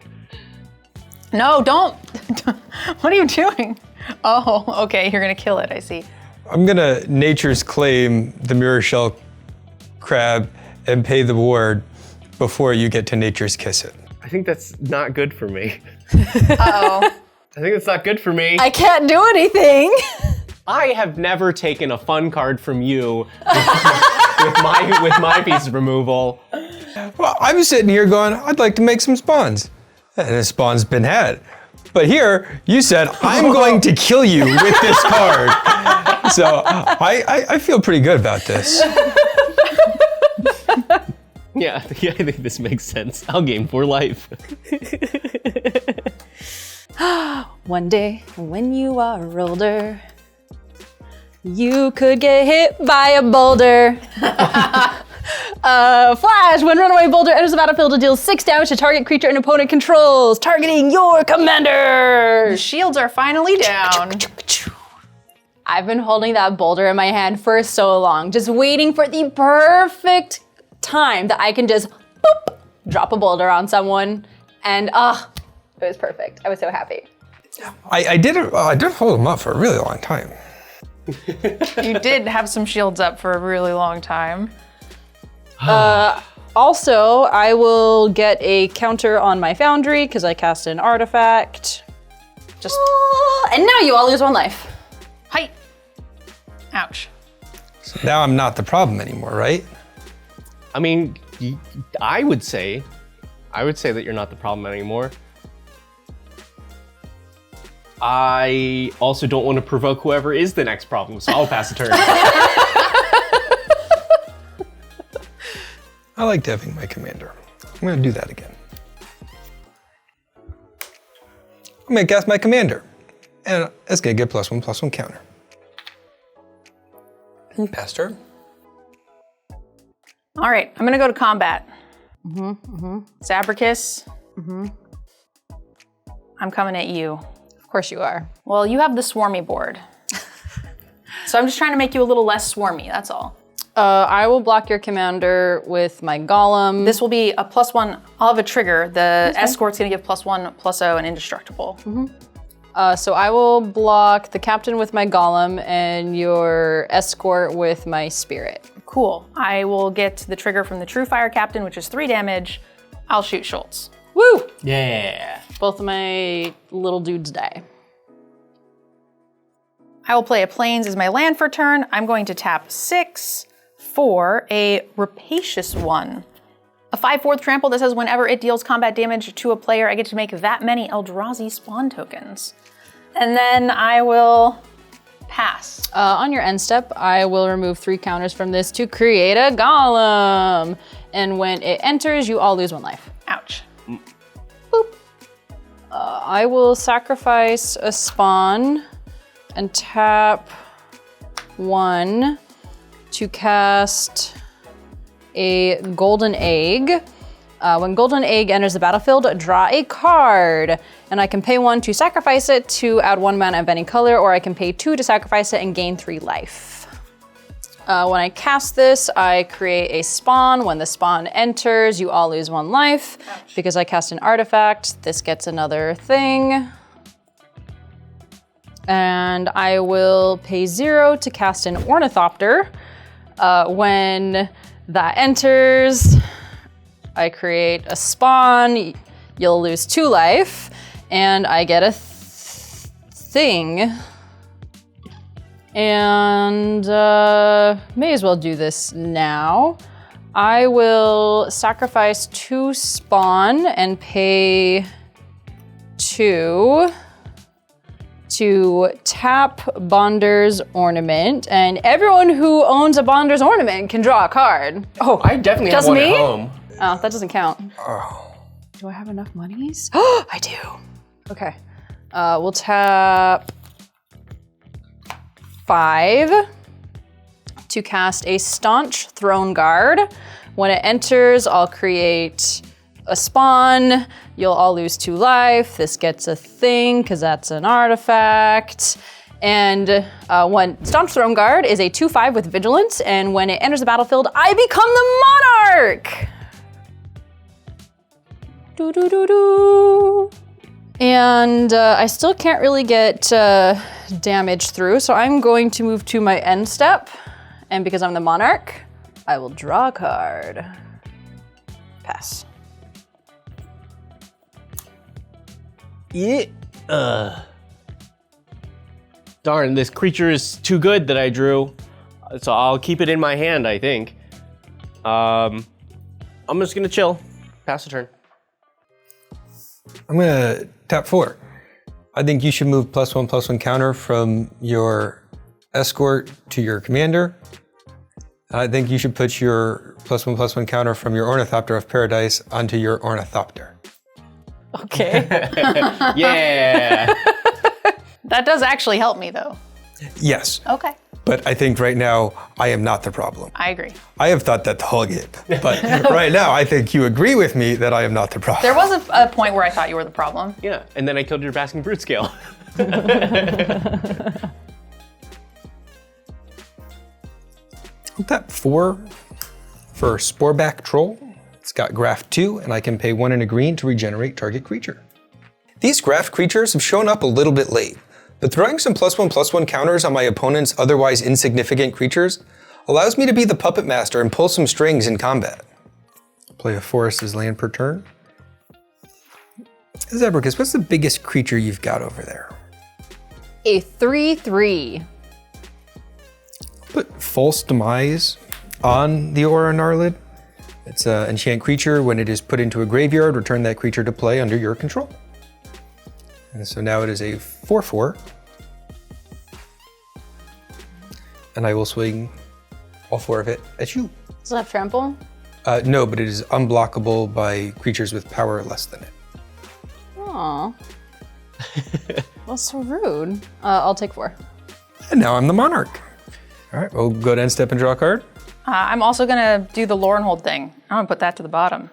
No, don't. What are you doing? Oh, okay, you're gonna kill it, I see. I'm gonna Nature's Claim the Mirror Shell Crab and pay the ward before you get to Nature's Kiss it. I think that's not good for me. Uh-oh. I think that's not good for me. I can't do anything. I have never taken a fun card from you with my piece of removal. Well, I'm sitting here going, I'd like to make some spawns. And a spawn's been had. But here, you said, I'm going to kill you with this card. So I feel pretty good about this. Yeah, I think this makes sense. I'll gain 4 life. One day, when you are older, you could get hit by a boulder. Flash, when runaway boulder enters the battlefield, it deals 6 damage to target creature an opponent controls, targeting your commander. The shields are finally down. I've been holding that boulder in my hand for so long, just waiting for the perfect time that I can just boop, drop a boulder on someone, and it was perfect. I was so happy. I did hold them up for a really long time. You did have some shields up for a really long time. Also, I will get a counter on my Foundry because I cast an artifact. And now you all lose 1 life. Hi. Ouch. So now I'm not the problem anymore, right? I mean, I would say that you're not the problem anymore. I also don't want to provoke whoever is the next problem, so I'll pass a turn. I liked having my commander. I'm gonna do that again. I'm gonna cast my commander. And it's gonna get +1/+1 counter. Pass turn. All right, I'm gonna go to combat. Zabracus. I'm coming at you. Of course you are. Well, you have the swarmy board. So I'm just trying to make you a little less swarmy, that's all. I will block your commander with my golem. This will be a +1, I'll have a trigger. The escort's gonna give +1/+0 and indestructible. So I will block the captain with my golem and your escort with my spirit. Cool. I will get the trigger from the True Fire Captain, which is 3 damage. I'll shoot Schultz. Woo! Yeah. Both of my little dudes die. I will play a Plains as my land for turn. I'm going to tap 6 for a Rapacious One. A 5/4 trample that says whenever it deals combat damage to a player, I get to make that many Eldrazi spawn tokens. And then I will pass. On your end step, I will remove 3 counters from this to create a golem. And when it enters, you all lose 1 life. Ouch. Boop. I will sacrifice a spawn and tap 1 to cast a golden egg. When Golden Egg enters the battlefield, draw a card. And I can pay 1 to sacrifice it to add 1 mana of any color, or I can pay 2 to sacrifice it and gain 3 life. When I cast this, I create a spawn. When the spawn enters, you all lose 1 life. Ouch. Because I cast an artifact, this gets another thing. And I will pay 0 to cast an Ornithopter. When that enters, I create a spawn. You'll lose 2 life. And I get a thing. And may as well do this now. I will sacrifice 2 spawn and pay 2 to tap Bonder's Ornament. And everyone who owns a Bonder's Ornament can draw a card. Oh, I definitely have one at home. Oh, that doesn't count. Oh. Do I have enough monies? Oh, I do. Okay. We'll tap 5 to cast a Staunch Throne Guard. When it enters, I'll create a spawn. You'll all lose 2 life. This gets a thing because that's an artifact. And when Staunch Throne Guard is a 2/5 with Vigilance, and when it enters the battlefield, I become the Monarch! Do-do-do-do. And I still can't really get damage through, so I'm going to move to my end step. And because I'm the Monarch, I will draw a card. Pass. Yeah. Darn, this creature is too good that I drew. So I'll keep it in my hand, I think. I'm just gonna chill. Pass the turn. I'm gonna tap 4. I think you should move +1/+1 counter from your escort to your commander. I think you should put your +1/+1 counter from your Ornithopter of Paradise onto your Ornithopter. Okay. Yeah. That does actually help me though. Yes. Okay. But I think right now, I am not the problem. I agree. I have thought that the whole game. But right now, I think you agree with me that I am not the problem. There was a point where I thought you were the problem. Yeah, and then I killed your Basking Brute Scale. I'll tap 4 for Sporeback Troll. It's got Graph 2, and I can pay 1 and a green to regenerate target creature. These Graph creatures have shown up a little bit late, but throwing some +1/+1 counters on my opponent's otherwise insignificant creatures allows me to be the puppet master and pull some strings in combat. Play a forest as land per turn. Zabracus, what's the biggest creature you've got over there? A 3/3. Put False Demise on the Aura Gnarlid. It's an enchant creature. When it is put into a graveyard, return that creature to play under your control. And so now it is a 4/4. And I will swing all 4 of it at you. Does it have trample? No, but it is unblockable by creatures with power less than it. Aw. That's so rude. I'll take 4. And now I'm the Monarch. All right, we'll go to end step and draw a card. I'm also gonna do the Lorenhold thing. I'm gonna put that to the bottom.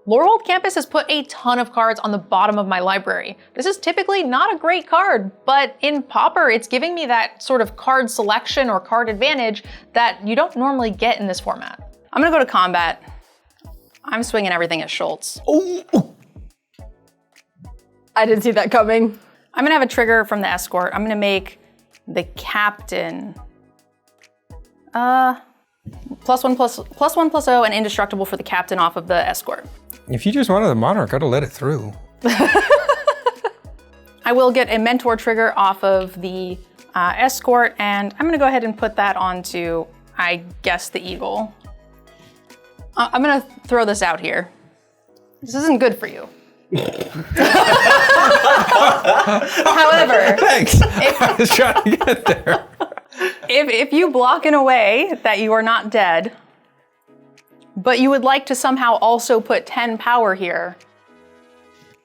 Lorehold Campus has put a ton of cards on the bottom of my library. This is typically not a great card, but in Pauper, it's giving me that sort of card selection or card advantage that you don't normally get in this format. I'm gonna go to combat. I'm swinging everything at Schultz. Oh! I didn't see that coming. I'm gonna have a trigger from the escort. I'm gonna make the captain +1/+0 and indestructible for the captain off of the escort. If you just wanted the Monarch, I'd have let it through. I will get a mentor trigger off of the escort, and I'm gonna go ahead and put that onto, I guess, the eagle. I'm gonna throw this out here. This isn't good for you. However, Thanks. I was trying to get there. if you block in a way that you are not dead, but you would like to somehow also put 10 power here,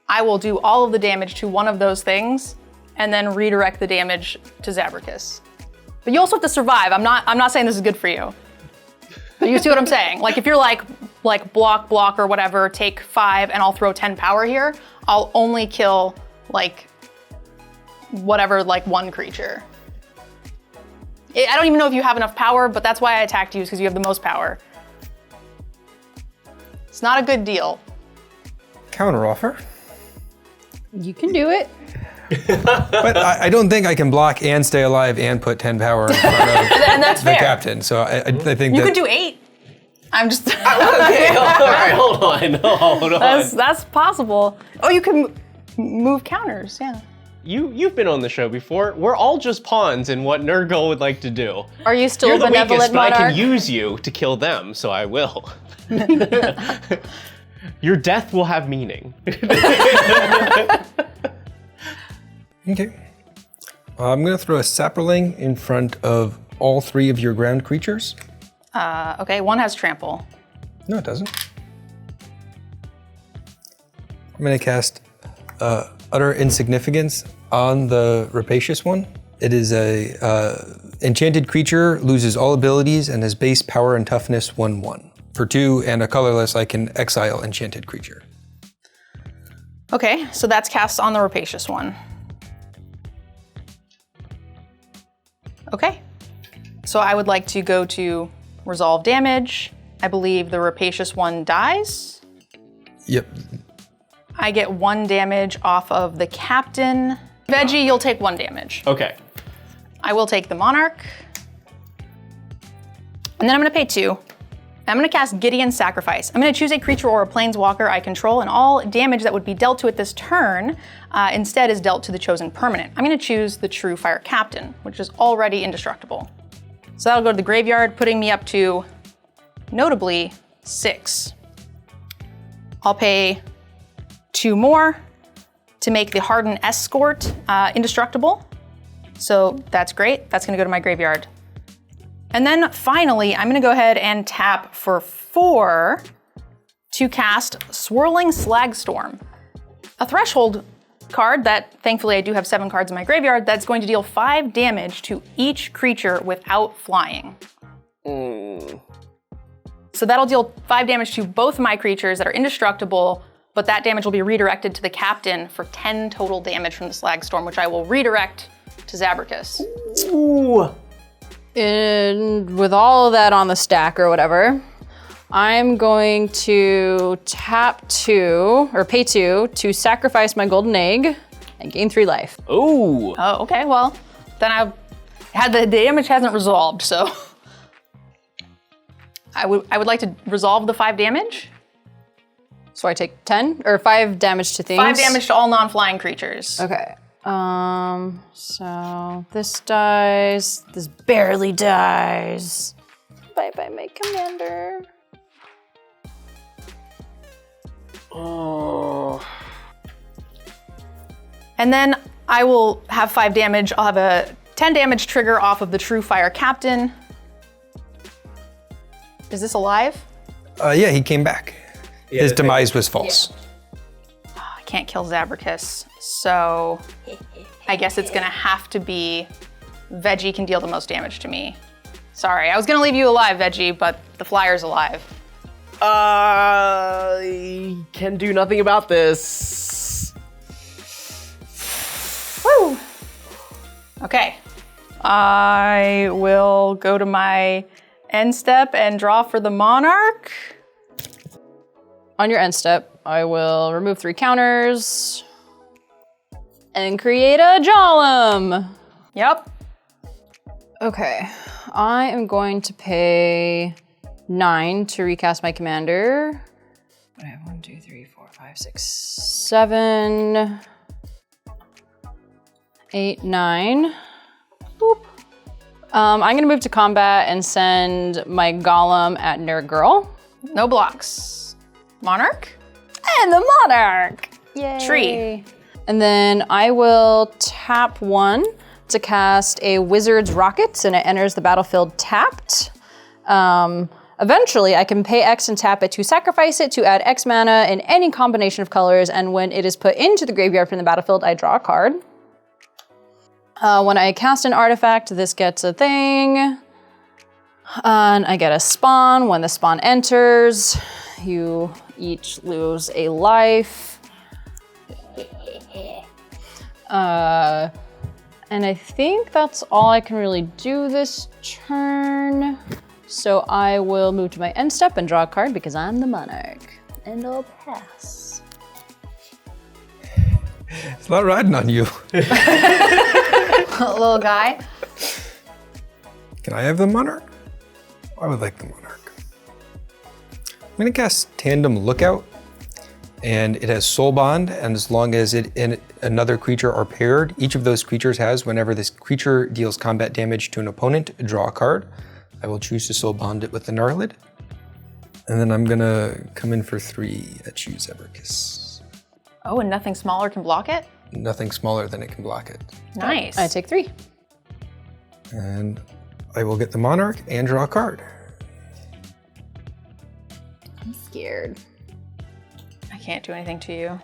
I will do all of the damage to one of those things and then redirect the damage to Zabracus. But you also have to survive. I'm not saying this is good for you. But you see what I'm saying? Like if you're like, like block, or whatever, take 5, and I'll throw 10 power here, I'll only kill like whatever, like 1 creature. I don't even know if you have enough power, but that's why I attacked you, is because you have the most power. It's not a good deal. Counteroffer. You can do it. But I don't think I can block and stay alive and put 10 power in front of And that's the fair. captain. So I think You that could do 8. I'm just. Okay, all right, hold on. That's possible. Oh, you can move counters, yeah. You've been on the show before. We're all just pawns in what NerdGirl would like to do. Are you still You're the benevolent weakest, but I monarch? can use you to kill them, so I will. Your death will have meaning. Okay. I'm gonna throw a sapperling in front of all 3 of your ground creatures. Okay, 1 has trample. No, it doesn't. I'm gonna cast Utter Insignificance on the Rapacious one. It is a enchanted creature, loses all abilities, and has base power and toughness 1/1. For 2 and a colorless, I can exile enchanted creature. Okay, so that's cast on the Rapacious one. Okay, so I would like to go to resolve damage. I believe the Rapacious one dies. Yep. I get 1 damage off of the captain. Veggie, you'll take 1 damage. Okay. I will take the Monarch. And then I'm gonna pay 2. I'm gonna cast Gideon's Sacrifice. I'm gonna choose a creature or a planeswalker I control, and all damage that would be dealt to it this turn instead is dealt to the chosen permanent. I'm gonna choose the True Fire Captain, which is already indestructible. So that'll go to the graveyard, putting me up to, notably, 6. I'll pay 2 more to make the Hardened Escort indestructible. So that's great. That's gonna go to my graveyard. And then finally, I'm gonna go ahead and tap for 4 to cast Swirling Slagstorm, a threshold card that, thankfully I do have 7 cards in my graveyard, that's going to deal 5 damage to each creature without flying. So that'll deal 5 damage to both my creatures that are indestructible, but that damage will be redirected to the captain for 10 total damage from the Slagstorm, which I will redirect to Zabracus. Ooh. And with all of that on the stack or whatever, I'm going to tap 2, or pay 2, to sacrifice my golden egg and gain 3 life. Ooh. Oh, okay, well, then the damage hasn't resolved, so. I would like to resolve the 5 damage. So I take 10, or 5 damage to things? 5 damage to all non-flying creatures. Okay. So this dies, this barely dies. Bye-bye, my commander. Oh. And then I will have 5 damage. I'll have a 10 damage trigger off of the True Fire Captain. Is this alive? Yeah, he came back. His demise was false. I can't kill Zabracus, so I guess it's gonna have to be Veggie can deal the most damage to me. Sorry, I was gonna leave you alive, Veggie, but the flyer's alive. I can do nothing about this. Woo! Okay. I will go to my end step and draw for the Monarch. On your end step, I will remove 3 counters and create a Jolem. Yep. Okay, I am going to pay 9 to recast my commander. I have 1, 2, 3, 4, 5, 6, 7, 8, 9. Boop. I'm gonna move to combat and send my Golem at NerdGirl. No blocks. Monarch? And the Monarch! Yay! Tree. And then I will tap 1 to cast a Wizard's Rocket, and it enters the battlefield tapped. Eventually, I can pay X and tap it to sacrifice it to add X mana in any combination of colors, and when it is put into the graveyard from the battlefield, I draw a card. When I cast an artifact, this gets a thing. And I get a spawn when the spawn enters. You each lose a life. And I think that's all I can really do this turn. So I will move to my end step and draw a card because I'm the monarch. And I'll pass. It's not riding on you. Little guy. Can I have the monarch? I would like the monarch. I'm gonna cast Tandem Lookout, and it has Soul Bond, and as long as it and another creature are paired, each of those creatures has, whenever this creature deals combat damage to an opponent, draw a card. I will choose to Soul Bond it with the Gnarlid. And then I'm gonna come in for 3 at you, Zabracus. Oh, and nothing smaller can block it? Nothing smaller than it can block it. Nice. I take 3. And I will get the monarch and draw a card. I'm scared. I can't do anything to you.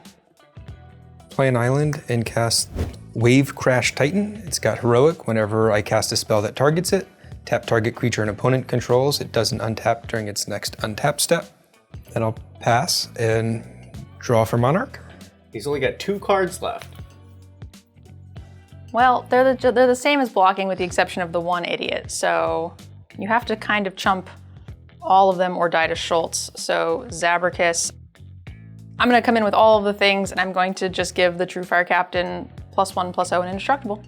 Play an island and cast Wave Crash Titan. It's got Heroic. Whenever I cast a spell that targets it, tap target creature an opponent controls. It doesn't untap during its next untap step. Then I'll pass and draw for monarch. He's only got 2 cards left. Well, they're the same as blocking with the exception of the one idiot, so you have to kind of chump all of them or die to Schultz. So Zabracus, I'm gonna come in with all of the things and I'm going to just give the True Fire Captain +1/+0 and indestructible.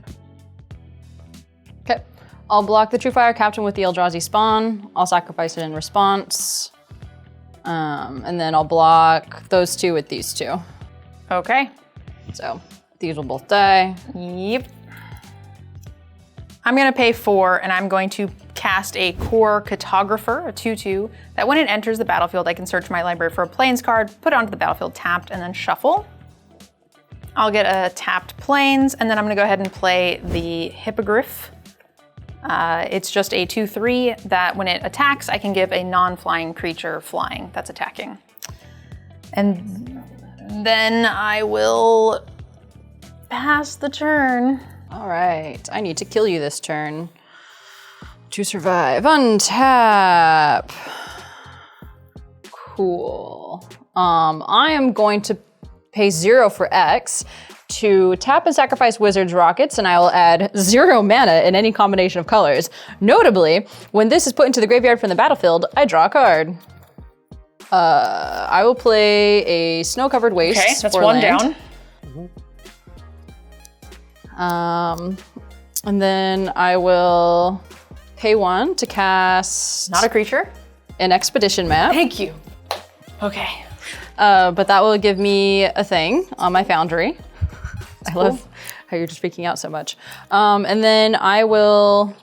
Okay. I'll block the True Fire Captain with the Eldrazi Spawn. I'll sacrifice it in response. And then I'll block those 2 with these 2. Okay. So these will both die. Yep. I'm gonna pay 4 and I'm going to cast a Core Cartographer, a 2/2, that when it enters the battlefield, I can search my library for a Plains card, put it onto the battlefield tapped, and then shuffle. I'll get a tapped Plains, and then I'm gonna go ahead and play the Hippogriff. It's just a 2/3 that when it attacks, I can give a non-flying creature flying that's attacking. And then I will pass the turn. All right, I need to kill you this turn to survive. Untap. Cool. I am going to pay 0 for X to tap and sacrifice Wizard's Rockets, and I will add 0 mana in any combination of colors. Notably, when this is put into the graveyard from the battlefield, I draw a card. I will play a Snow-Covered Waste. Okay, that's for 1 land. down. And then I will pay 1 to cast Not a creature. an Expedition map. Thank you. Okay. But that will give me a thing on my Foundry. I love how you're just freaking out so much. And then I will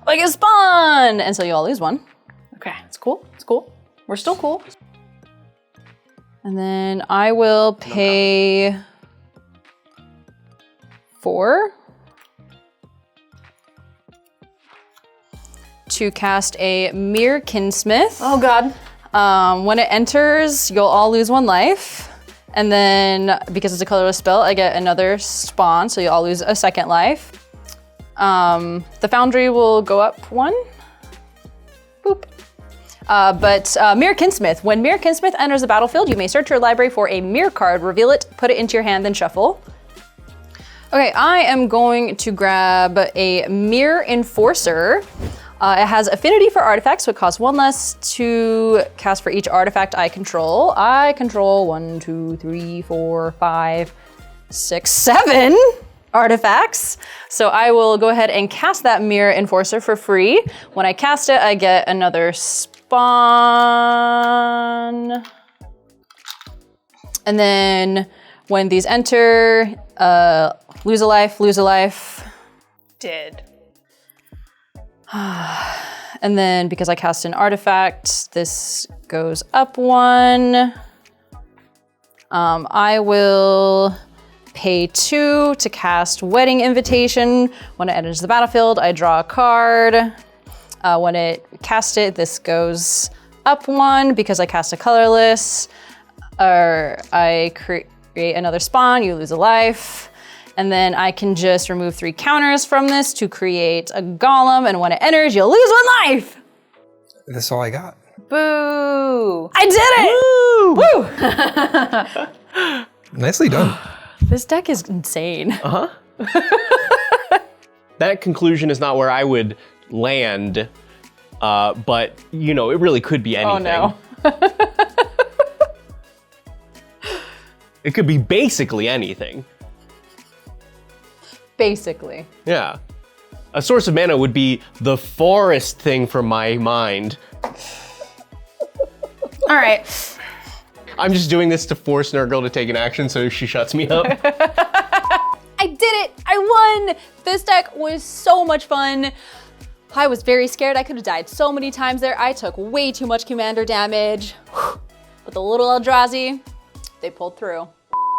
like a spawn! And so you all lose 1. Okay, it's cool. It's cool. We're still cool. And then I will pay 4 to cast a Mere Kinsmith. Oh God. When it enters, you'll all lose 1 life. And then, because it's a colorless spell, I get another spawn, so you all lose a 2nd life. The Foundry will go up 1. Boop. But Mere Kinsmith. When Mere Kinsmith enters the battlefield, you may search your library for a Mere card, reveal it, put it into your hand, then shuffle. Okay, I am going to grab a Mere Enforcer. It has affinity for artifacts, so it costs 1 less to cast for each artifact I control. I control 1, 2, 3, 4, 5, 6, 7 artifacts. So I will go ahead and cast that Mere Enforcer for free. When I cast it, I get another spawn. And then when these enter, lose a life, lose a life. Did. And then because I cast an artifact, this goes up 1. I will pay 2 to cast Wedding Invitation. When it enters the battlefield, I draw a card. When it casts it, this goes up 1 because I cast a colorless. Or I create another spawn, you lose a life. And then I can just remove 3 counters from this to create a golem, and when it enters, you'll lose 1 life! That's all I got. Boo! I did it! Woo! Nicely done. This deck is insane. That conclusion is not where I would land, but you know, it really could be anything. Oh no. It could be basically anything. Basically. Yeah. A source of mana would be the farthest thing from my mind. All right. I'm just doing this to force NerdGirl to take an action so she shuts me up. I did it! I won! This deck was so much fun. I was very scared. I could have died so many times there. I took way too much commander damage. But the little Eldrazi, they pulled through.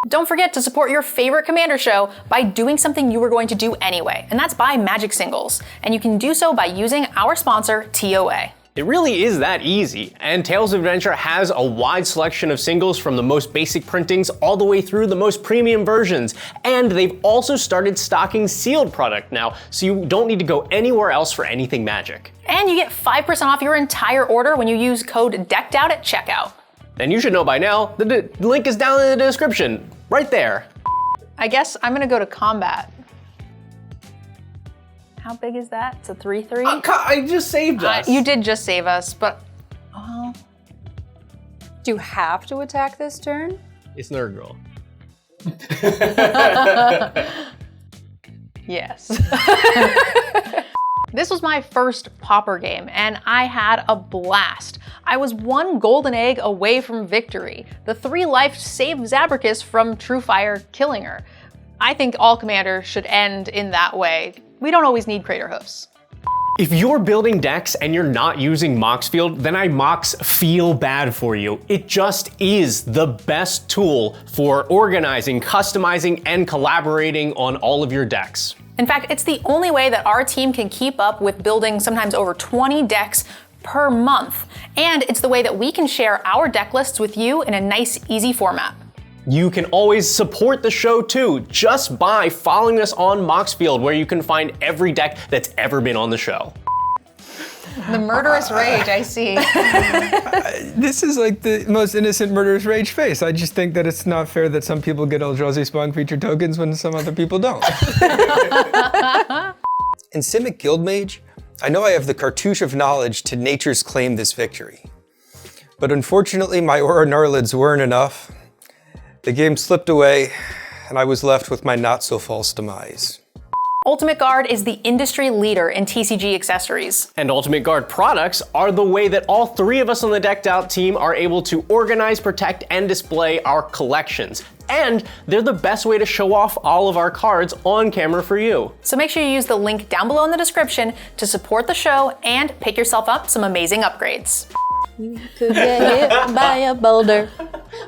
Don't forget to support your favorite Commander show by doing something you were going to do anyway, and that's buy Magic singles. And you can do so by using our sponsor, TOA. It really is that easy, and Tales of Adventure has a wide selection of singles from the most basic printings all the way through the most premium versions. And they've also started stocking sealed product now, so you don't need to go anywhere else for anything Magic. And you get 5% off your entire order when you use code DECKEDOUT at checkout. And you should know by now, the link is down in the description, right there. I guess I'm gonna go to combat. How big is that? It's a 3/3? I just saved us. You did just save us, but, Do you have to attack this turn? It's NerdGirl. yes. This was my first Pauper game, and I had a blast. I was one golden egg away from victory. The 3 life saved Zabracus from True Fire killing her. I think all commanders should end in that way. We don't always need Crater Hoofs. If you're building decks and you're not using Moxfield, then I feel bad for you. It just is the best tool for organizing, customizing, and collaborating on all of your decks. In fact, it's the only way that our team can keep up with building sometimes over 20 decks per month. And it's the way that we can share our deck lists with you in a nice, easy format. You can always support the show too, just by following us on Moxfield, where you can find every deck that's ever been on the show. The murderous rage, I see. This is like the most innocent murderous rage face. I just think that it's not fair that some people get Eldrazi spawn creature tokens when some other people don't. In Simic Guildmage, I know I have the cartouche of knowledge to nature's claim this victory. But unfortunately, my Aura Gnarlids weren't enough. The game slipped away, and I was left with my not-so-false demise. Ultimate Guard is the industry leader in TCG accessories. And Ultimate Guard products are the way that all 3 of us on the Decked Out team are able to organize, protect, and display our collections. And they're the best way to show off all of our cards on camera for you. So make sure you use the link down below in the description to support the show and pick yourself up some amazing upgrades. You could get hit by a boulder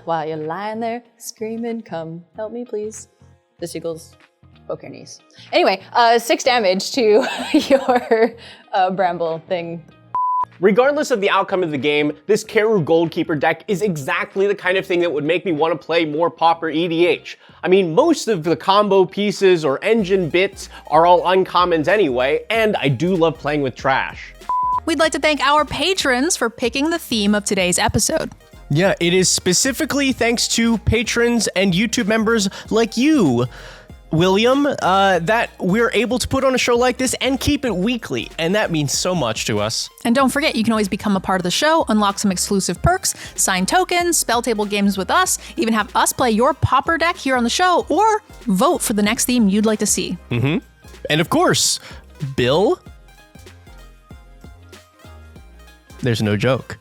while you're lying there screaming, "Come help me, please." The seagulls poke your knees. Anyway, 6 damage to your bramble thing. Regardless of the outcome of the game, this Keru Goldkeeper deck is exactly the kind of thing that would make me want to play more Pauper EDH. I mean, most of the combo pieces or engine bits are all uncommons anyway, and I do love playing with trash. We'd like to thank our patrons for picking the theme of today's episode. Yeah, it is specifically thanks to patrons and YouTube members like you, William, that we're able to put on a show like this and keep it weekly, and that means so much to us. And don't forget, you can always become a part of the show, unlock some exclusive perks, sign tokens, spell table games with us, even have us play your Pauper deck here on the show, or vote for the next theme you'd like to see. And of course, Bill, there's no joke.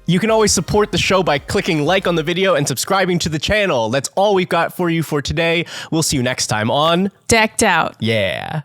You can always support the show by clicking like on the video and subscribing to the channel. That's all we've got for you for today. We'll see you next time on Decked Out. Yeah.